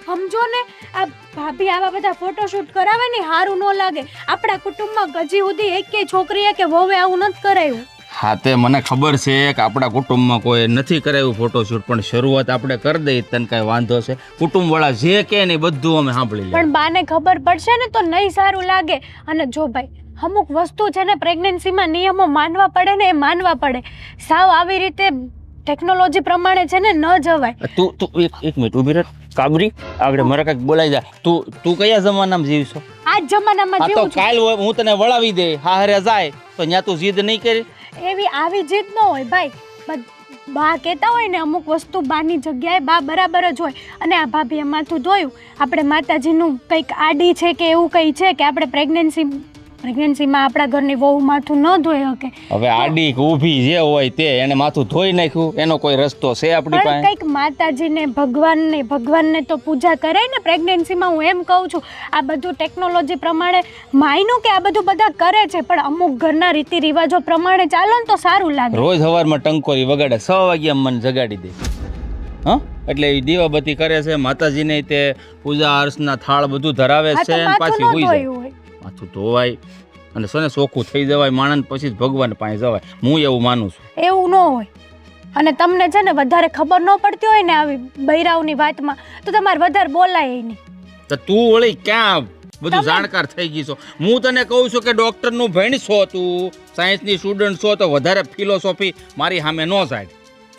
સમજો ને, આ ભાભી આવા બધા ફોટોશૂટ કરાવે ને સારું ન લાગે. આપણા કુટુંબમાં હજી સુધી એકેય છોકરીએ કે વહુએ આવું નથી કરાયું. હા, તે મને ખબર છે કે આપણા કુટુંબમાં કોઈ નથી કરાયું ફોટોશૂટ, પણ શરૂઆત આપણે કરી દઈએ. તને કાંઈ વાંધો છે? કુટુંબવાળા જે કહે ને એ બધું અમે સાંભળી લઈએ. પણ બાને ખબર પડશે ને તો નહીં સારું લાગે. અને જો ભાઈ અમુક વસ્તુ છે ને પ્રેગ્નન્સીમાં નિયમો માનવા પડે ને, એ માનવા પડે. સાવ આવી રીતે ટેકનોલોજી પ્રમાણે છે ને ન જવાય. તું એક મિનિટ ઊભી રહે કાબરી. આગળ મારે કંઈક બોલાઈ જાય. તું કયા જમાનામાં જીવશો? આ જમાનામાં આ તો જેવું છે કાલ હું તને વળાવી દે હારે જાય તો ત્યાં તું જીદ નહીં કરી. એવી આવી જીદ ન હોય ભાઈ. બા કહેતા હોય ને અમુક વસ્તુ બાની જગ્યાએ બા બરાબર જ હોય. અને આ ભાભીએ માથું ધોયું. આપણે માતાજીનું કંઈક આડી છે કે એવું કંઈ છે કે આપણે પ્રેગ્નન્સીમાં આપણા ઘરની વહુ માથું ન ધોઈ શકે. હવે આડી કે ઊભી જે હોય તે એને માથું ધોઈ નાખ્યું, એનો કોઈ રસ્તો છે આપણી પણ પાસે? કંઈક માતાજીને ભગવાનને તો પૂજા કરાય ને પ્રેગ્નન્સીમાં. હું એમ કહું છું આ બધું ટેકનોલોજી પ્રમાણે માયનું કે આ બધું બધા કરે છે, પણ અમુક ઘરના રીતિ રિવાજો પ્રમાણે ચાલો ને તો સારું લાગે. રોજ સવારમાં ટંકોરી વગાડે, 6 વાગ્યા મને જગાડી દે. હા, એટલે એ દીવાબત્તી કરે છે, માતાજીને તે પૂજા અર્ચના થાળ બધું ધરાવે આ છે તો અને પાછી માથું ન હુઈ જાય. ધોયું હોય. માથું ધોવાય અને છે ને ચોખ્ખું થઈ જવાય માણસ, પછી જ ભગવાન પાસે જવાય. હું એવું માનું છું. એવું ન હોય. અને તમને છે ને વધારે ખબર ન પડતી હોય ને આવી બૈરાવની વાતમાં તો તમારે વધારે બોલાય નહીં. તો તું વળી ક્યાં બધું જાણકાર થઈ ગઈ છો? હું તને કહું છું કે ડોક્ટરનું ભણ છો, તું સાયન્સની સ્ટુડન્ટ છો, તો વધારે ફિલોસોફી મારી સામે ન જાય.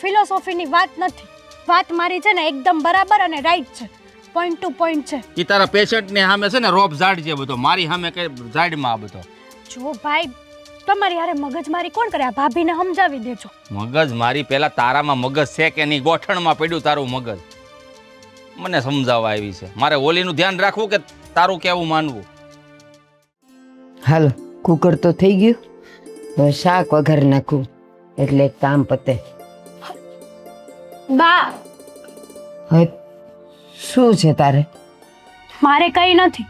ફિલોસોફીની વાત નથી. વાત મારી છે ને એકદમ બરાબર અને રાઈટ છે. પોઈન્ટ ટુ પોઈન્ટ છે. ઈ તારા પેશન્ટ ને સામે છે ને રોપ ઝાડ છે બધો, મારી સામે કઈ ઝાડમાં આ બધો. જો ભાઈ તમારી હારે મગજમારી કોણ કરે? આ ભાભીને સમજાવી દેજો. મગજ મારી પેલા તારામાં મગજ છે કે નહીં? ગોઠણમાં પડ્યું તારું મગજ, મને સમજાવવા આવી છે. મારે ઓલીનું ધ્યાન રાખવું કે તારું કેવું માનવું? હાલો, કુકર તો થઈ ગયું, હવે શાક વઘાર નાખું એટલે એક કામ પતે. બા હવે શું છે તારે? મારે કઈ નથી,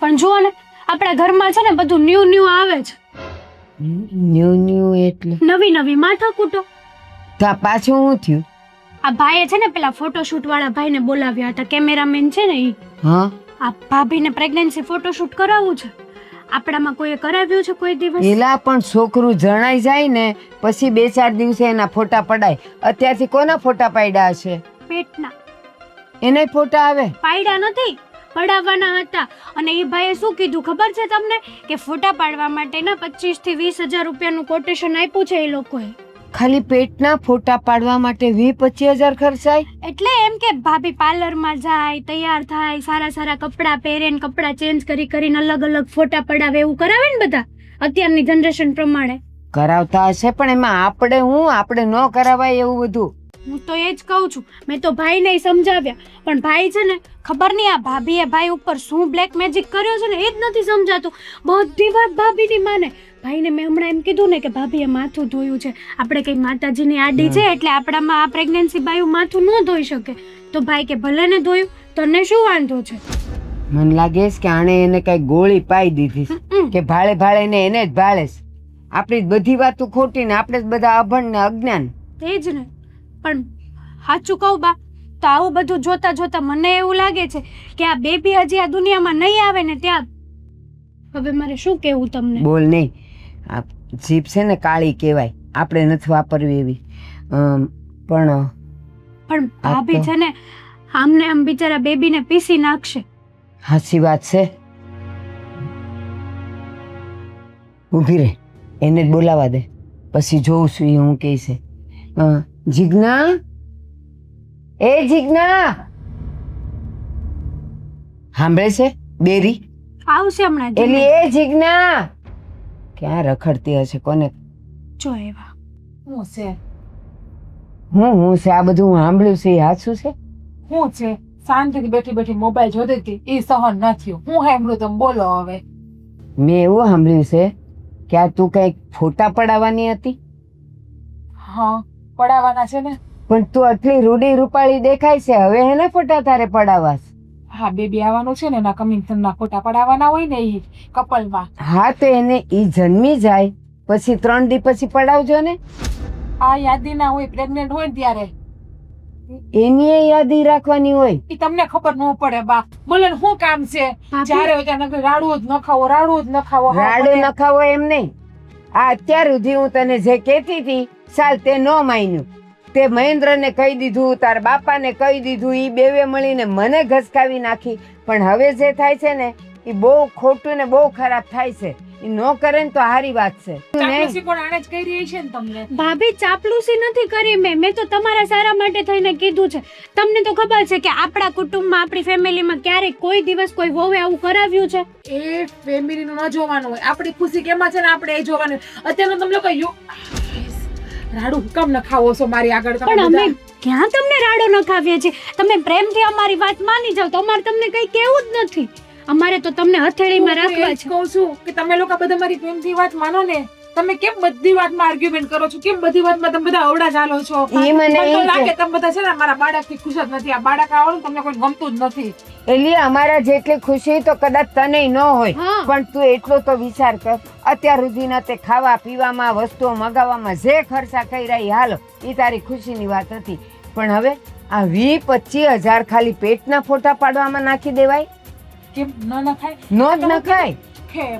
પણ જુઓ ને આપણા ઘરમાં છે ને બધું ન્યુ ન્યુ આવે છે. ન્યુ ન્યુ એટલે નવી નવી માથાકૂટો. તો આ પાછું શું થયું? આ ભાઈએ છે ને પેલા ફોટોશૂટ વાળા ભાઈને બોલાવ્યા હતા, કેમેરામેન છે ને ઈ. હા, આ ભાભીને પ્રેગ્નન્સી ફોટોશૂટ કરાવવું છે. આપણામાં કોઈએ કરાવ્યું છે કોઈ દિવસ? એલા પણ છોકરું જણાઈ જાય ને પછી 2-4 દિવસે એના ફોટા પડાય. અત્યારથી કોના ફોટા પાડ્યા હશે? પેટના એને ફોટા આવે? પાડ્યા નથી, પડાવવાના હતા. અને એ ભાઈએ શું કીધું ખબર છે તમને? કે ફોટા પાડવા માટેના 25 થી 20,000 રૂપિયાનું કોટેશન આપ્યું છે એ લોકોએ. ખાલી પેટના ફોટા પાડવા માટે 20-25 હજાર ખર્ચાય? એટલે એમ કે ભાભી પાર્લરમાં જાય, તૈયાર થાય, સારા સારા કપડાં પહેરે ને કપડાં ચેન્જ કરીને અલગ અલગ ફોટા પડાવે, એવું કરાવે ને બધા અત્યારની જનરેશન પ્રમાણે. કરાવતા હશે, પણ એમાં આપણે ન કરાવાય એવું બધું. હું તો એ જ કહું છું. મેં તો ભાઈને સમજાવ્યા, પણ ભાઈ છે ને ખબર નહીં આ ભાભીએ ભાઈ ઉપર શું બ્લેક મેજિક કર્યો છે ને એ જ નથી સમજાતું. બધી વાત ભાભીની માને. ભાઈને મેં હમણાં એમ કીધું ને કે ભાભીએ માથું ધોયું છે, આપણે કઈ માતાજીની આડી છે એટલે આપણામાં આ પ્રેગ્નન્સી બાયું માથું ન ધોઈ શકે. તો ભાઈ કે ભલે ને ધોયું, તને શું વાંધો છે? મને લાગે છે કે આણે એને કઈ ગોળી પાઈ દીધી છે કે ભાળે ભાળે ને એને જ ભાળે છે. આપણી જ બધી વાતો ખોટી ને આપણે જ બધા અભણ ને અજ્ઞાન. તે જ ને. પણ સાચું કહું બા, તો આવું બધું જોતા જોતા મને એવું લાગે છે કે આ બેબી હજી આ દુનિયામાં નહીં આવે ને ત્યાં હવે મારે શું કહેવું તમને? બોલ નહીં, આ જીભ છે ને કાળી કહેવાય, આપણે નથી વાપરવી એવી. પણ ભાભી છે ને આમને આમ બિચારા બેબીને પીસી નાખશે. હાચી વાત છે. ઊભી રહે, એને જ બોલાવા દે, પછી જોઉં છું એ હું કહે છે. જીજ્ઞા, એ જીજ્ઞા, સાંભળે છે? બેરી આવશે હમણાં. એલી એ જીજ્ઞા ક્યાં રખડતી હશે? કોને જો એવા શું છે? હું છે આ બધું? હું સાંભળ્યું છે એ હાચું છે? શું છે? શાંતિથી બેઠી બેઠી મોબાઈલ જોતી હતી, એ સહન ન થયું. હું સાંભળ્યું તમે બોલો હવે. મેં એવું સાંભળ્યું છે કે આ તું કઈક ફોટા પડાવવાની હતી. હા, પડાવવાના છે ને. પણ તું આટલી રૂડી રૂપાળી દેખાય છે, હવે એને ફોટા તારે પડાવવા? હા, બેબી આવવાનું છે ને, એના કમિંગ સનના ફોટા પડાવવાના હોય ને એ કપલમાં. હા, તો એને ઈ જન્મી જાય પછી 3 દી પછી પડાવજો ને. આ યાદી ના હોય, પ્રેગ્નેન્ટ હોય ને ત્યારે એની એ યાદી રાખવાની હોય. એ તમને ખબર ન પડે બા. બોલે ને શું કામ છે? જ્યારે હોય ત્યાં રાડવું જ ન ખાવો, રાડવું જ ન ખાવો. રાડું ન ખાવો એમ નહીં. આ અત્યાર સુધી હું તને જે કહેતી હતી ચાલ તે ન માન્યું. તે મહેન્દ્રને કહી દીધું, તાર બાપાને કહી દીધું, ઈ બેવે મળીને મને ઘસકાવી નાખી. પણ હવે જે થાય છે ને એ બહુ ખોટું ને બહુ ખરાબ થાય છે. એ ન કરે ને તો સારી વાત છે. ચાપલુસી પણ આણે જ કરી રહી છે ને તમને. ભાભી ચાપલુસી નથી કરી મેં તો તમારા સારા માટે થઈને કીધું છે. તમને તો ખબર છે કે આપણા કુટુંબમાં આપણી ફેમિલીમાં ક્યારેય કોઈ દિવસ કોઈ વહુએ આવું કરાવ્યું છે? એ ફેમિલીનું ન જોવાનું હોય, આપણી ખુશી કેમાં છે ને આપણે એ જોવાનું. અત્યારનું તમે લોકો રાડું હુકમ ન ખાવો છો મારી આગળ? પણ અમે ક્યાં તમને રાડો ન ખાવીએ છીએ? તમે પ્રેમથી અમારી વાત માની જાવ તો અમારે તમને કઈ કહેવું જ નથી. અમારે તો તમને હથેળીમાં રાખવા છે. કહું છું કે તમે લોકો બધા મારી પ્રેમથી વાત માનો ને. તમે કેમ બધી વાતમાં આર્ગ્યુમેન્ટ કરો છો? કેમ બધી વાતમાં તમે બધા અવડા ચાલો છો? મને તો લાગે તમે બધા છે ને મારા બાળકથી ખુશ જ નથી. આ બાળક આવવાનું તમને કોઈ ગમતું જ નથી. એલી અમારા જેટલી ખુશી તો કદાચ તને ન હોય, પણ તું એટલો તો વિચાર કર. અત્યાર સુધીના તે ખાવા પીવામાં, વસ્તુઓ મગાવવામાં જે ખર્ચા કર્યા એ હાલો એ તારી ખુશીની વાત હતી. પણ હવે આ 20-25 હજાર ખાલી પેટના ફોટા પાડવામાં નાખી દેવાય? કેમ ન નખાય? નો જ નખાય.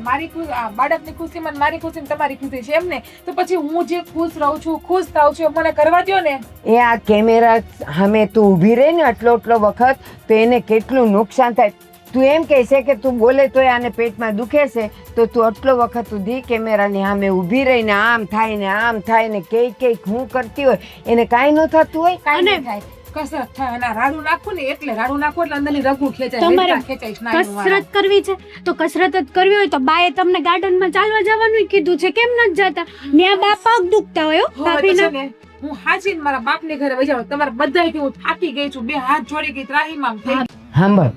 મારી બાળકની ખુશીમાં મારી ખુશી તમારી ખુશી છે એમ ને? તો પછી હું જે ખુશ રહું છું, ખુશ થાઉં છું, મને કરવા દો ને. એ આ કેમેરા સામે તું ઊભી રહે ને આટલો વખત તો એને કેટલું નુકસાન થાય. તું એમ કહે છે કે તું બોલે તોય આને પેટમાં દુખે છે, તો તું આટલો વખત સુધી કેમેરાની સામે ઊભી રહીને આમ થાય ને આમ થાય ને કઈ હું કરતી હોય એને કાંઈ ન થતું હોય? કાંઈ નહીં થાય. કસરત થાય અને આ રાડું નાખું ને એટલે રાડું નાખું એટલે અંદરની રગું ખેંચાય તમારે હાડકાં ખેંચાય સ્નાયુવાળા. કસરત કરવી છે તો કસરત જ કરવી હોય તો બાએ તમને ગાર્ડનમાં ચાલવા જવાનું કીધું છે, કેમ નથી જતા? ન્યા બા પગ દુખતા હોય હો હવે તો છે ભાભીના. ને, હું હાચીને મારા બાપને ઘરે વહી જાઉં. તમારા બધાયથી હું થાકી ગઈ છું, બે હાથ જોડી ગઈ, ત્રાહીમામ થઈ ગઈ. સાંભળ,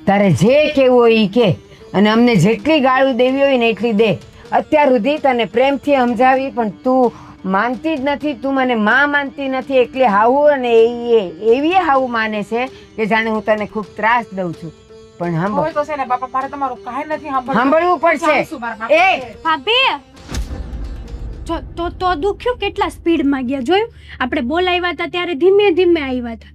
તારે જે કેવું હોય ઈ કે, અને અમને જેટલી ગાળું દેવી હોય ને એટલી દે. અત્યાર સુધી તને પ્રેમથી સમજાવી પણ તું માનતી જ નથી. તું મને માં માનતી નથી. એકલી હાવું અને એવી હાવું માને છે કે જાણે હું તને ખૂબ ત્રાસ દઉં છું. પણ હવે સાંભળ, તો છે ને બાપા, મારે તમારું કાંઈ નથી સાંભળવું પડશે. સાંભળશું મારા બાપા. ભાભી તો દુખ્યું કેટલા સ્પીડમાં ગયા જોયું? આપણે બોલાવ્યા હતા ત્યારે ધીમે ધીમે આવ્યા હતા.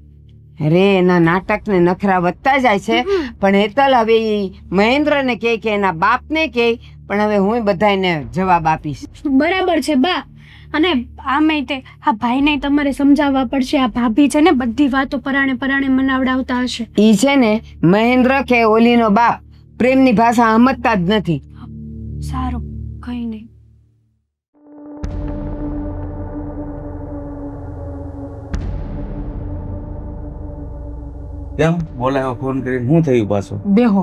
અરે એના નાટક ને નખરા વધતા જાય છે. પણ હેતલ હવે ઈ મહેન્દ્રને કહે કે એના બાપને કહે, પણ હવે હું બધાને જવાબ આપીશ. બરાબર છે બા. અને આમે તે આ ભાઈને તમારે સમજાવવા પડશે. આ ભાભી છે ને બધી વાતો પરાણે પરાણે મનાવડાવતા હશે. ઈ છે ને મહેન્દ્ર કે ઓલીનો બાપ પ્રેમની ભાષા સમજતા જ નથી. સારું, કઈ નહીં. કેમ બોલાયો ફોન કરીને? શું થયું પાછું? બેહો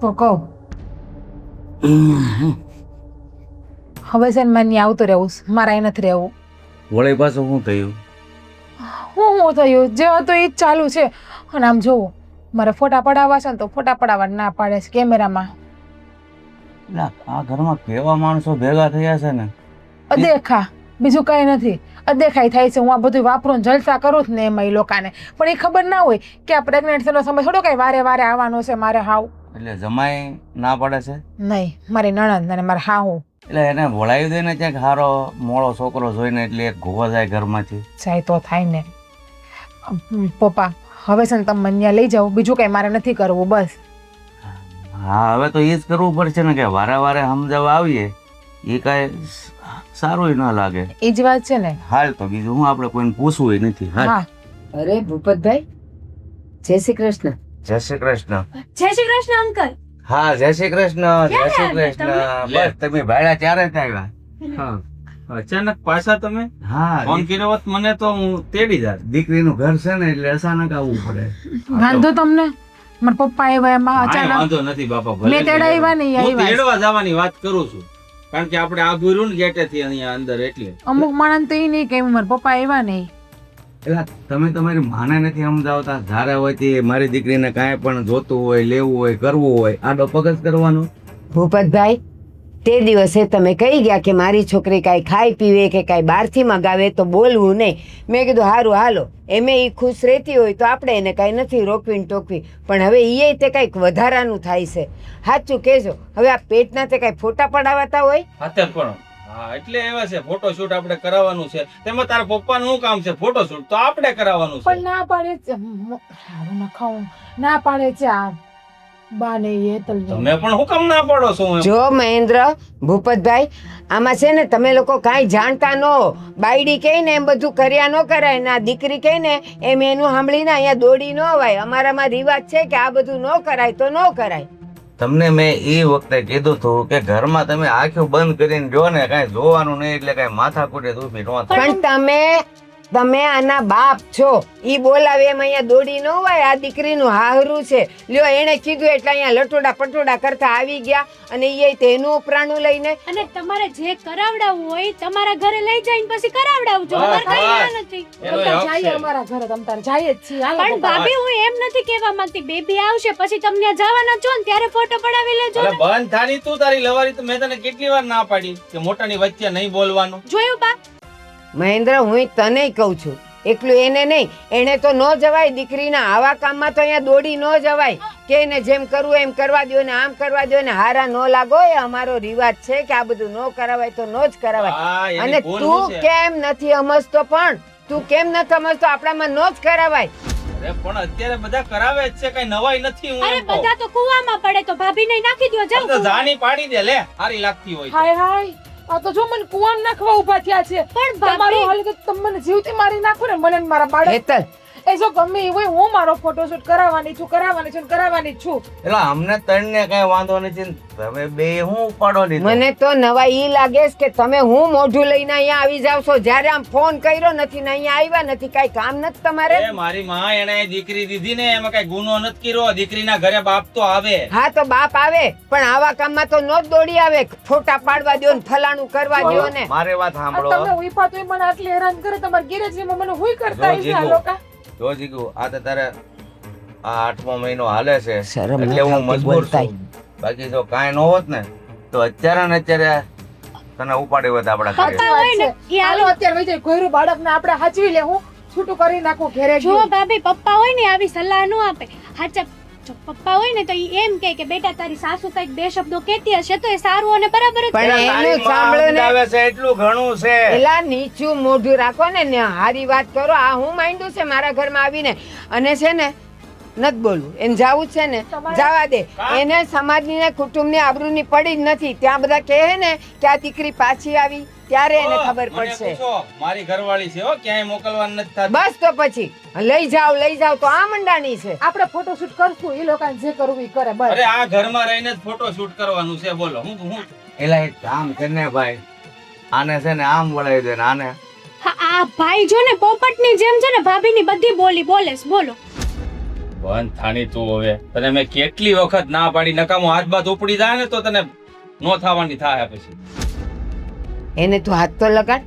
તો કહું. હવે છે ને મને આવતું રહેવું છે. મારે અહીં નથી રહેવું. વળી પાછું શું થયું? હું થયું જે હતું એ જ ચાલુ છે. અને આમ જોવો, મારે ફોટા પડાવવા છે ને તો ફોટા પડાવવા ના પાડે છે કેમેરામાં. લા, આ ઘરમાં કેવા માણસો ભેગા થયા છે ને. અદેખા, બીજું કઈ નથી. અદેખાઈ થાય છે. હું આ બધું વાપરું ને જલસા કરું જ ને એમાં એ લોકોને. પણ એ ખબર ના હોય કે આ પ્રેગ્નન્સીનો સમય થોડો કઈ વારે વારે આવવાનો છે મારે હાવ. એટલે જમાઈ ના પડે છે? નહીં, મારી નણંદ અને મારે હાહુ એટલે એને વળાવી દે ને ક્યાંક હારો મોળો છોકરો જોઈને, એટલે એક ઘોવા જાય ઘરમાંથી. જાય તો થાય ને. પપ્પા, હવે છે ને તમે મને ત્યાં લઈ જાઓ. બીજું કઈ મારે નથી કરવું, બસ. હા, હવે તો એ જ કરવું પડશે ને કે વારે વારે સમજાવવા આવીએ એ કાંઈ સારું ના લાગે. એ જ વાત છે ને. હાલ તો બીજું હું, આપણે કોઈને પૂછવું નથી. હાલ. હા, અરે ભૂપતભાઈ, જય શ્રી કૃષ્ણ. જય શ્રી કૃષ્ણ. જય શ્રી કૃષ્ણ અંકલ. હા, જય શ્રી કૃષ્ણ. જય શ્રી ક્યારે કૃષ્ણ. આવ્યા બસ તમે ભાડ્યા ત્યારે જ આવ્યા. હા, અચાનક પાછા તમે હા, ફોન કર્યો હોત મને તો હું તેડી જાત. દીકરીનું ઘર છે ને એટલે અચાનક આવવું પડે. વાંધો તમને? મારા પપ્પા આવ્યા એમાં કાંઈ અચાનક. વાંધો નથી બાપા, ભલે મેં તેડાવ્યા ને, એ હું આવ્યા. તેડવા જવાની વાત કરું છું, કારણ કે આપણે આઘું રહ્યું ને ગેટેથી અહીંયા અંદર, એટલે અમુક માણસ તો એ નહીં કે મારા પપ્પા આવ્યા નહીં. એટલે તમે તમારી માને નથી સમજાવતા. ધારે હોય તે મારી દીકરીને કાંઈ પણ જોતું હોય, લેવું હોય, કરવું હોય, આડો પગ જ કરવાનો. ભૂપતભાઈ, તે દિવસે તમે કહી ગયા કે મારી છોકરી કાંઈ ખાઈ પીવે કે કાંઈ બહારથી મગાવે તો બોલવું નહીં. મેં કીધું સારું હાલો, એમે એ ખુશ રહેતી હોય તો આપણે એને કાંઈ નથી રોકવી ને ટોકવી. પણ હવે એ તે કાંઈક વધારાનું થાય છે. સાચું કહેજો, હવે આ પેટના તે કાંઈ ફોટા પડાવતા હોય? હાથે પણ હા, એટલે એવા છે ફોટોશૂટ આપણે કરાવવાનું છે. તેમાં તારા પપ્પાનું શું કામ છે? ફોટોશૂટ તો આપણે કરાવવાનું છે. પણ ના પાડે છે. સારું ના ખાવું ના પાડે છે આ બા ને એ તલ. તમે પણ હું કામ ના પાડો છો? એમ જો મહેન્દ્ર, ભૂપતભાઈ, આમાં છે ને તમે લોકો કાંઈ જાણતા ન હો. બાયડી કહે ને એમ બધું કર્યા ન કરાય. ના દીકરી કહે ને એમ એનું સાંભળીને અહીંયા દોડી ન અવાય. અમારામાં રિવાજ છે કે આ બધું ન કરાય તો ન કરાય. તમને મેં એ વખતે કીધું હતું કે ઘરમાં તમે આંખો બંધ કરીને જો ને, કાંઈ જોવાનું નહીં, એટલે કાંઈ માથા કૂટે ઊભી ન થાય. પણ તમે આના બાપ છો. ઈ બોલાવે એમ અહીંયા દોડી ન હોય. આ દીકરીનું હાહરું છે. લ્યો, એણે કીધું એટલે અહીંયા લટોડા પટોડા કરતા આવી ગયા. અને એ તેનું ઉપરાણું લઈને. અને તમારે જે કરાવડાવવું હોય તમારા ઘરે લઈ જઈને પછી કરાવડાવજો. અમારે કઈ ના નથી. એનો હક જઈએ છે. અમારા ઘરે, તમ તારે જઈએ જ છીએ. હાલો પણ પપ્પા. ભાભી હું એમ નથી કહેવા માંગતી. બેબી આવશે પછી તમને જવાના છો ને ત્યારે ફોટો પડાવી લેજો અરે ને. બંધ થાની તું તારી લવારી. તો મેં તને કેટલી વાર ના પાડી કે મોટાની વચ્ચે નહીં બોલવાનું. જોયું બા? મહેન્દ્ર, હું તને કહું છું, એકલું એને નહીં. એને તો ન જવાય. દીકરીના આવા કામમાં તો અહીંયા દોડી ન જવાય. કે એને જેમ કરવું એમ કરવા દો ને આમ કરવા દો ને હારા ન લાગો. એ અમારો રિવાજ છે કે આ બધું ન કરાવાય તો ન જ કરાવાય. હા, એની અને ભૂલ તું શું છે? કેમ નથી સમજતો? પણ તું કેમ નથી સમજતો? આપણામાં ન જ કરાવાય. અરે પણ અત્યારે બધા કરાવે જ છે, કઈ નવાઈ નથી. હું અરે એમ કહું. બધા તો કુવામાં પડે તો ભાભીને નાખી દો. આ તો જાઓ. જાની પાડી દે લે, સારી લાગતી હોય તો. હાય હાય, આ તો જો મને કુવામ નાખવા ઊભા થયા છે. પણ તમારો ભાભી હાલ કે તમે મને જીવતી મારી નાખો ને મને ને મારા બાળક. હેતલ, એ જો ગમે એ હોય હું મારો ફોટોશૂટ કરાવવાની છું કરાવવાની છું એટલે અમને ત્રણને કઈ વાંધો નથી ને તમે બે હું ઉપાડો લીધો મને તો નવા ઈ લાગે છે કે તમે હું મોઢું લઈને અહીંયા આવી જાવ છો જ્યારે આમ ફોન કર્યો નથી ને અહીંયા આવ્યા નથી કઈ કામ નથી તમારે એ મારી માં એને દીકરી દીધી ને એમાં કઈ ગુનો નથી કર્યો દીકરીના ઘરે બાપ તો આવે હા તો બાપ આવે પણ આવા કામમાં તો નો જ દોડી આવે ફોટા પાડવા દ્યો ને ફલાણું કરવા દ્યો ને મારી વાત આ સાંભળો તમે ઉઈપા તોય મને આટલી હેરાન કરે તમારા ગેરેજમાં મને હુઈ કરતા જો હશે આ જીગુ. લોકો જો જીગુ આ તો તારે આ 8મો મહિનો હાલે છે શરમ એટલે હું નથી મજબૂર બોલતાય. છું બાકી જો કાંઈ ન હોત ને તો અત્યારે ને અત્યારે તને ઉપાડી હોત આપણા ઘરે પપ્પા હોય ને એ હાલો અત્યારે વઈ જાય ઘોયરું બાળકને આપણે હાચવી લે હું છૂટું કરી નાખું ઘેરે જો ગયું. ભાભી પપ્પા હોય ને આવી સલાહ ન આપે હાચા જો પપ્પા હોય ને તો ઈ એમ કહે કે બેટા તારી સાસુ કઈક બે શબ્દો કહેતી હશે તો એ સારું અને બરાબર જ પણ તારી એનું માં સાંભળો ને સમજાવે છે એટલું ઘણું છે એલા નીચું મોઢું રાખો ને હારી વાત કરો આ હું માંડ્યું છે મારા ઘરમાં આવીને અને છે ને નથી બોલવું એને જાવું છે ને જવા દે એને સમાજની ને કુટુંબની આબરૂની પડી જ નથી ત્યાં બધા કહે ને કે આ દીકરી પાછી આવી ત્યારે એને ખબર મને પડશે પૂછો, મારી ઘરવાળી છે હો ક્યાંય મોકલવાનું નથી થતું બસ તો પછી લઈ જાવ તો આ મંડાણી છે આપણે ફોટોશૂટ કરશું એ લોકોને જે કરવું એ કરે બસ અરે આ ઘરમાં રહીને જ ફોટો શૂટ કરવાનું છે બોલો હું એલા એક કામ કરને ભાઈ આને છે ને આમ વળાવી દે ને આને હા, આ ભાઈ જો ને પોપટની જેમ છે ને ભાભીની બધી બોલી બોલે છે, બોલો બંધ થાની તું હવે તને મેં કેટલી વખત ના પાડી નકામો હાથ બાથ ઉપડી જાય ને તો તને નો થવાની થાય પછી એને તું હાથ તો લગાડ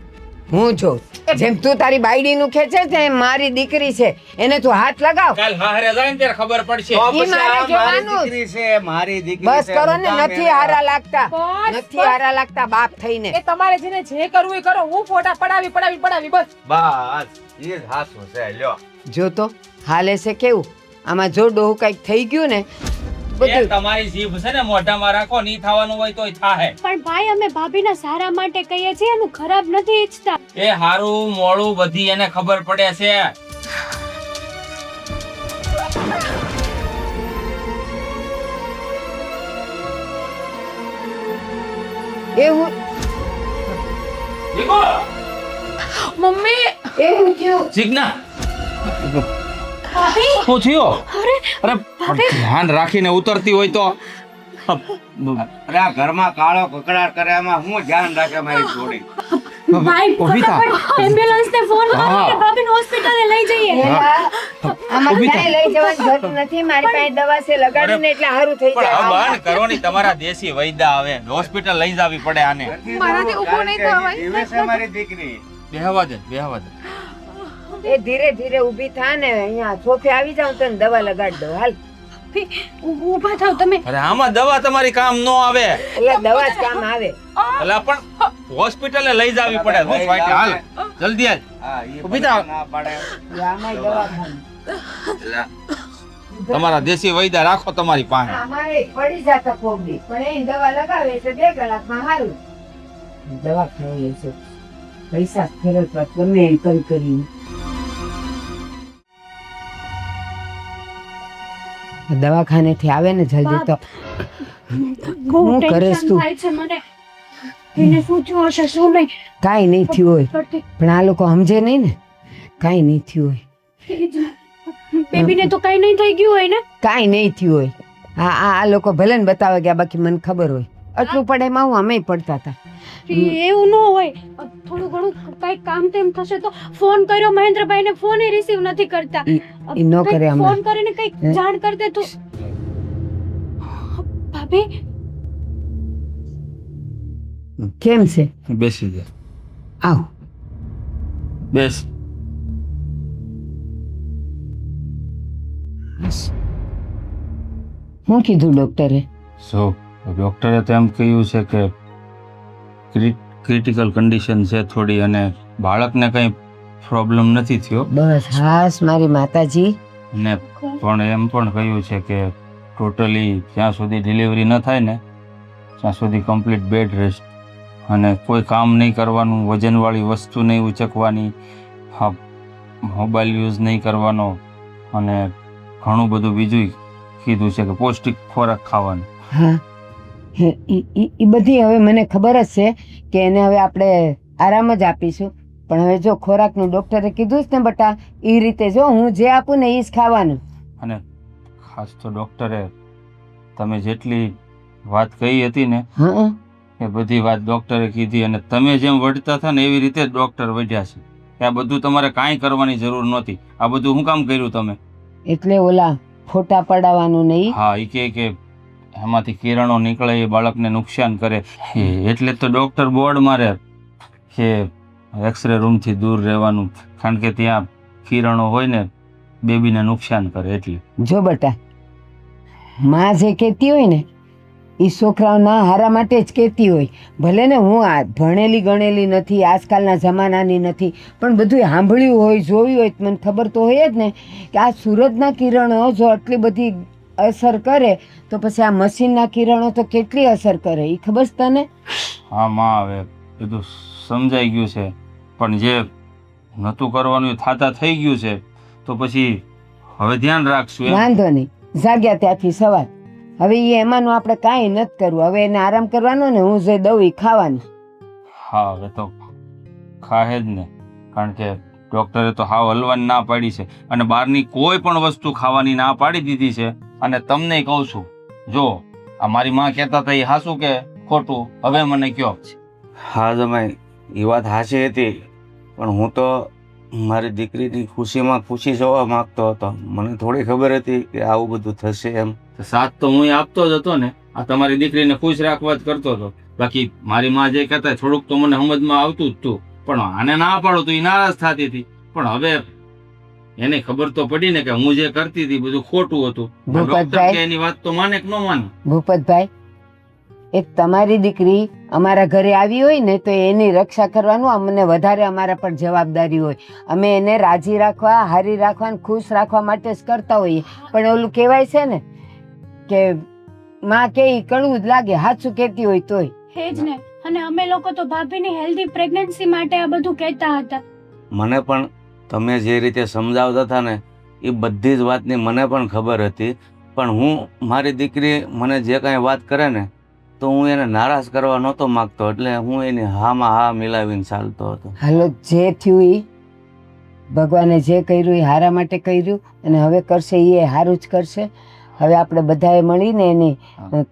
હું જોઉં જેમ તું તારી બાયડીનું ખેંચે છે એમ મારી દીકરી છે એને તું હાથ લગાવ કાલ હારે જાય ને ત્યારે ખબર પડશે તો ઈ પછી મારે આ મારી જોવાનું જ. દીકરી છે મારી દીકરી બસ છે, કરો હું ને કામ નથી એને હારા લાગતા બસ, નથી હારા લાગતા બાપ થઈને એ તમારે જેને જે કરવું એ કરો હું ફોટા પડાવી બસ બસ ઈ જ હાસુ છે લ્યો જો તો હાલે છે કેવું આમાં જો ડોહું કઈક થઈ ગયું ને એ બધું તમારી જીભ છે ને મોઢામાં રાખો નહીં થવાનું હોય તોય થાહે પણ ભાઈ અમે ભાભીના સારા માટે કહીએ છીએ એનું ખરાબ નથી ઈચ્છતા એ હારું મોળું બધી એને ખબર પડે છે એવું જીગો, મમ્મી એવું થયું જીજ્ઞા ભાભી શું થયો અરે અરે પણ ધ્યાન રાખીને ઉતરતી હોય તો અરે આ ઘરમાં કાળો કકડાટ કરે એમાં હું ધ્યાન રાખે મારી છોડી ભાઈ ઊભી થા. ફટાફટ એમ્બ્યુલન્સ ને ફોન કરો હા. કે ભાભીને હોસ્પિટલે લઈ જઈએ આમાં ઊભી ક્યાંય લઈ જવાની જરૂર નથી મારી પાસે દવા છે લગાડીને એટલે સારું થઈ પણ જાય આ બંધ કરો ની તમારા દેશી વૈદા આવે હોસ્પિટલ લઈ જાવી પડે આને મારાથી ઊભું નહીં થવાય. જીવે છે મારી દીકરી બેહવા દે એ ધીરે ધીરે ઊભી થા ને અહીંયા સોફે આવી જાઉં તને દવા લગાડી દઉં હાલ ઊભા થાવ તમે અરે આમાં દવા તમારી કામ નો આવે એટલે દવા જ કામ આવે એટલે પણ હોસ્પિટલે લઈ જાવી પડે હું ફાઈટ હાલ જલ્દી હાલ હા ઈ ઊભી થા. ના પાડે આમાંય દવાખાનું. એટલે તમારા દેશી વૈદા રાખો તમારી પાસે અમારે પડી જતા કોબડી પણ એ દવા લગાવે એટલે 2 કલાકમાં સારું દવા ખાઈ છે પૈસા ફેરવવા ગમે એમ કરી દવાખાનેથી આવે ને જલ્દી તો બહુ હું કરે ટેન્શન તું? થાય છે મને એને શું થયું હશે શું નહીં કાંઈ નહીં થયું હોય પડતી પણ આ લોકો સમજે નહીં ને કાંઈ નહીં થયું હોય બેબીને તો કઈ નહીં થઈ ગયું હોય ને કાંઈ નહીં થયું હોય આ લોકો ભલે ને બતાવે ગયા બાકી મને ખબર હોય આટલું પડે એમાં હું અમે પડતા હતા એવું ન હોય થોડું ઘણું કઈ કામ તેમ થશે તો ફોન કર્યો મહેન્દ્રભાઈ ને ફોન રિસીવ નથી કરતા ઈ ન કરે કંઈક હમણાં. ફોન કરીને કઈક હે? જાણ કરી દે તો ભાભી કેમ છે બેસી જા આવ બેસ શું કીધું ડોક્ટરે સો ડોક્ટરે તો એમ કહ્યું છે કે ક્રિટિકલ કન્ડિશન છે થોડી અને બાળકને કંઈ પ્રોબ્લેમ નથી થયો બસ હાસ મારી માતાજી ને પણ એમ પણ કહ્યું છે કે ટોટલી જ્યાં સુધી ડિલિવરી ન થાય ને ત્યાં સુધી કમ્પ્લીટ બેડ રેસ્ટ અને કોઈ કામ નહીં કરવાનું વજનવાળી વસ્તુ નહીં ઉચકવાની હા મોબાઈલ યુઝ નહીં કરવાનો અને ઘણું બધું બીજું કીધું છે કે પૌષ્ટિક ખોરાક ખાવાનો હા ઈ બધી હવે મને ખબર જ છે કે એને હવે આપણે આરામ જ આપીશું પણ હવે જો ખોરાકનું ડોક્ટરે કીધું છે ને બટા, એ રીતે જો હું જે આપું ને એ જ ખાવાનું. અને ખાસ તો ડૉક્ટરે તમે જેટલી વાત કહી હતી ને હા, એ બધી વાત ડૉક્ટરે કીધી, અને તમે જેમ વઢતા હતા ને એવી રીતે જ ડૉક્ટર વઢ્યા છે કે આ બધું તમારે કાંઈ કરવાની જરૂર નહોતી. આ બધું શું કામ કર્યું તમે? એટલે ઓલા ફોટા પડાવવાનું નહીં. હા, એ કે એમાંથી કિરણો નીકળે એ બાળકને નુકસાન કરે, એટલે તો ડૉક્ટર બોર્ડ મારે કે એક્સરે રૂમથી દૂર રહેવાનું, કારણ કે ત્યાં કિરણો હોય ને બેબીને નુકસાન કરે એટલે. જો બટા, માં જે કહેતી હોય ને એ છોકરાઓના હારા માટે જ કહેતી હોય. ભલે ને હું આ ભણેલી ગણેલી નથી, આજકાલના જમાનાની નથી, પણ બધું સાંભળ્યું હોય, જોયું હોય, તો મને ખબર તો હોય જ ને કે આ સૂરજના કિરણો જો આટલી બધી અસર કરે તો પછી આ મશીનના કિરણો તો કેટલી અસર કરે એ ખબર છે તને? હા માં, હવે બધું સમજાઈ ગયું છે, પણ જે નહોતું કરવાનું એ થાતા થઈ ગયું છે, તો પછી હવે ધ્યાન રાખશું એમ. વાંધો નહીં, જાગ્યા ત્યાંથી સવાર. હવે એ એમાંનું આપણે કાંઈ નથી કરવું. હવે એને આરામ કરવાનો ને હું જે દઉં એ ખાવાનું. હા, હવે તો ખાહે જ ને, કારણ કે ડૉક્ટરે તો હાવ હલવાની ના પાડી છે, અને બહારની કોઈ પણ વસ્તુ ખાવાની ના પાડી દીધી છે. અને તમને કહું છું, જો આ મારી માં કહેતા હતા એ હાસું કે ખોટું, હવે મને કયો. હા જમાઈ, એ વાત હાચી હતી, પણ હું તો મારી દીકરીની ખુશીમાં ખુશી જોવા માંગતો હતો. મને થોડી ખબર હતી કે આવું બધું થશે એમ. સાથ તો હું આપતો જ હતો ને, આ તમારી દીકરીને ખુશ રાખવા જ કરતો હતો. બાકી મારી માં જે કહેતા થોડુંક તો મને સમજમાં આવતું જ હતું, પણ આને ના પાડો તો એ નારાજ થતી હતી. પણ હવે એને ખબર તો પડી ને કે હું જે કરતી હતી બધું ખોટું હતું. ડોક્ટર કે એની વાત તો માને કે ન માને. ભૂપતભાઈ, એક તમારી દીકરી અમારા ઘરે આવી હોય ને તો એની રક્ષા કરવાનું અમને વધારે અમારા પર જવાબદારી હોય. અમે એને રાજી રાખવા, હારી રાખવા ને ખુશ રાખવા માટે જ કરતા હોઈએ. પણ ઓલું કહેવાય છે ને કે માં કે ઈ કડવું જ લાગે, સાચું કહેતી હોય તોય. હે જ ને. અને અમે લોકો તો ભાભીની હેલ્ધી પ્રેગ્નન્સી માટે આ બધું કહેતા હતા. મને પણ તમે જે રીતે સમજાવતા હતા ને એ બધી જ વાતની મને પણ ખબર હતી, પણ હું મારી દીકરી મને જે કાંઈ વાત કરે ને તો હું એને નારાજ કરવા નહોતો માગતો, એટલે હું એની હામાં હા મિલાવીને ચાલતો હતો. હાલો, જે થયું એ ભગવાને જે કર્યું એ હારા માટે કર્યું, અને હવે કરશે એ હારું જ કરશે. હવે આપણે બધાએ મળીને એની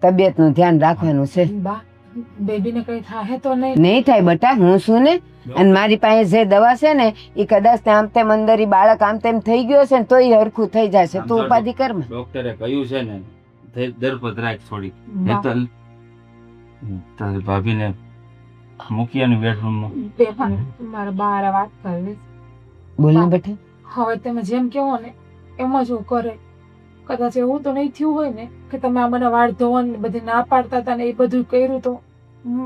તબિયતનું ધ્યાન રાખવાનું છે. બા, બેબીને કઈ થાય તો નહીં? નહીં થાય બટા, હું શું ને. અને મારી પાસે જે દવા છે ને એ કદાચ આમ તેમ અંદર ઈ બાળક આમ તેમ થઈ ગયો છે ને તો એ હરખું થઈ જશે. તું ઉપાધિ કર માં. ડોક્ટરે કહ્યું છે ને, દરપત રાખ થોડી. બા, તારી ભાભીને મૂકી અને બેડરૂમમાં. બેભાન, મારે બહાર વાત કરવી. બોલ ને બેટા. હવે તમે જેમ કહો ને એમ જ હું કરે. કદાચ એવું તો નહીં થયું હોય ને કે તમે આ મને વાળ ધોવાની બધી ના પાડતા હતા ને એ બધું કર્યું તો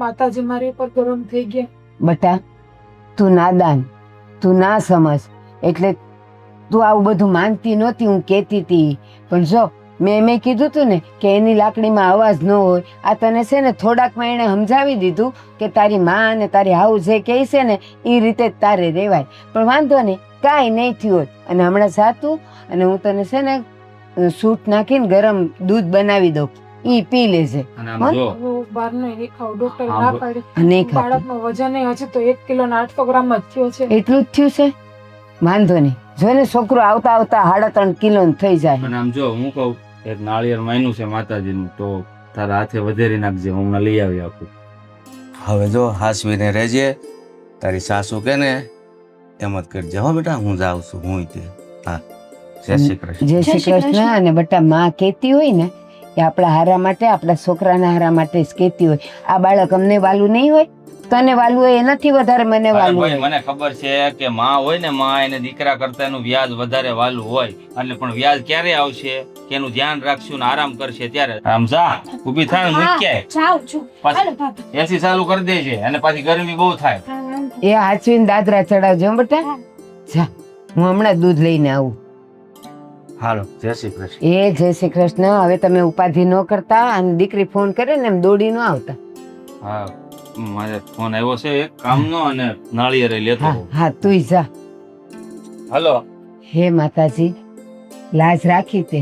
માતાજી મારી ઉપર ગરમ થઈ ગયા. બટા, તું નાદાન, તું ના સમજ, એટલે તું આવું બધું માનતી નહોતી. હું કહેતી હતી, પણ જો મેં કીધું તું ને કે એની લાકડીમાં અવાજ ન હોય. આ તને છે ને થોડાકમાં એણે સમજાવી દીધું કે તારી માં અને તારી હાઉ જે કહે છે ને એ રીતે જ તારે રહેવાય. પણ વાંધો નહીં, કાંઈ નહીં થયું હોય. અને હમણાં જાતું અને હું તને છે ને સૂટ નાખીને ગરમ દૂધ બનાવી દઉં, ઈ પી લેજે. અને આમ જો હવે બહારનું નહીં ખાવું. ડોક્ટરે ના હા, પાડી. નહીં ખા. બાળકનું વજન હજી તો 1 કિલો ને 800 ગ્રામ જ થયો છે. એટલું જ થયું છે? વાંધો નહીં, જો ને છોકરો આવતા આવતા 3.5 કિલો થઈ જાય. અને આમ જો હું કહું, એક નાળિયેર માયનું છે માતાજીનું, તો તારા હાથે વધેરી નાખજે, હું હમણાં લઈ આવી આપું. હવે જો હાસવીને રહેજે, તારી સાસુ કે ને એમ જ કરજે. હો બેટા, હું જાઉં છું. હું તે હા, જય શ્રી કૃષ્ણ. જય શ્રી કૃષ્ણ. અને બટા, માં કહેતી હોય ને એ આપણા હારા માટે, આપણા છોકરાના હારા માટે જ કહેતી હોય. આ બાળક અમને વાલું નહીં હોય, તને વાલું હોય એ નથી વધારે મને અરે વાલું ભાઈ, હોય. મને ખબર છે કે માં હોય ને, માં એને દીકરા કરતા એનું વ્યાજ વધારે વાલું હોય. એટલે પણ વ્યાજ ક્યારે આવશે કે એનું ધ્યાન રાખશું ને આરામ કરશે ત્યારે. આમ જા, ઊભી થાય ને મૂક્યાય. જાઉં છું. હાલો ભાભી. એસી ચાલુ કરી દે છે, અને પાછી ગરમી બહુ થાય. હા, વાંધો. એ હાચવીને દાદરા ચડાવજો હો બેટા. જા, હું હમણાં દૂધ લઈને આવું. હાલો, જય શ્રી કૃષ્ણ. એ જય શ્રી કૃષ્ણ. હવે તમે ઉપાધિ ન કરતા, અને દીકરી ફોન કરે ને એમ દોડી ન આવતા. હા, મારે ફોન આવ્યો છે એક કામનો, અને નાળિયેર લેતો હા હોઉં. હા, તુંય જા. હાલો. હે માતાજી, લાજ રાખી તે.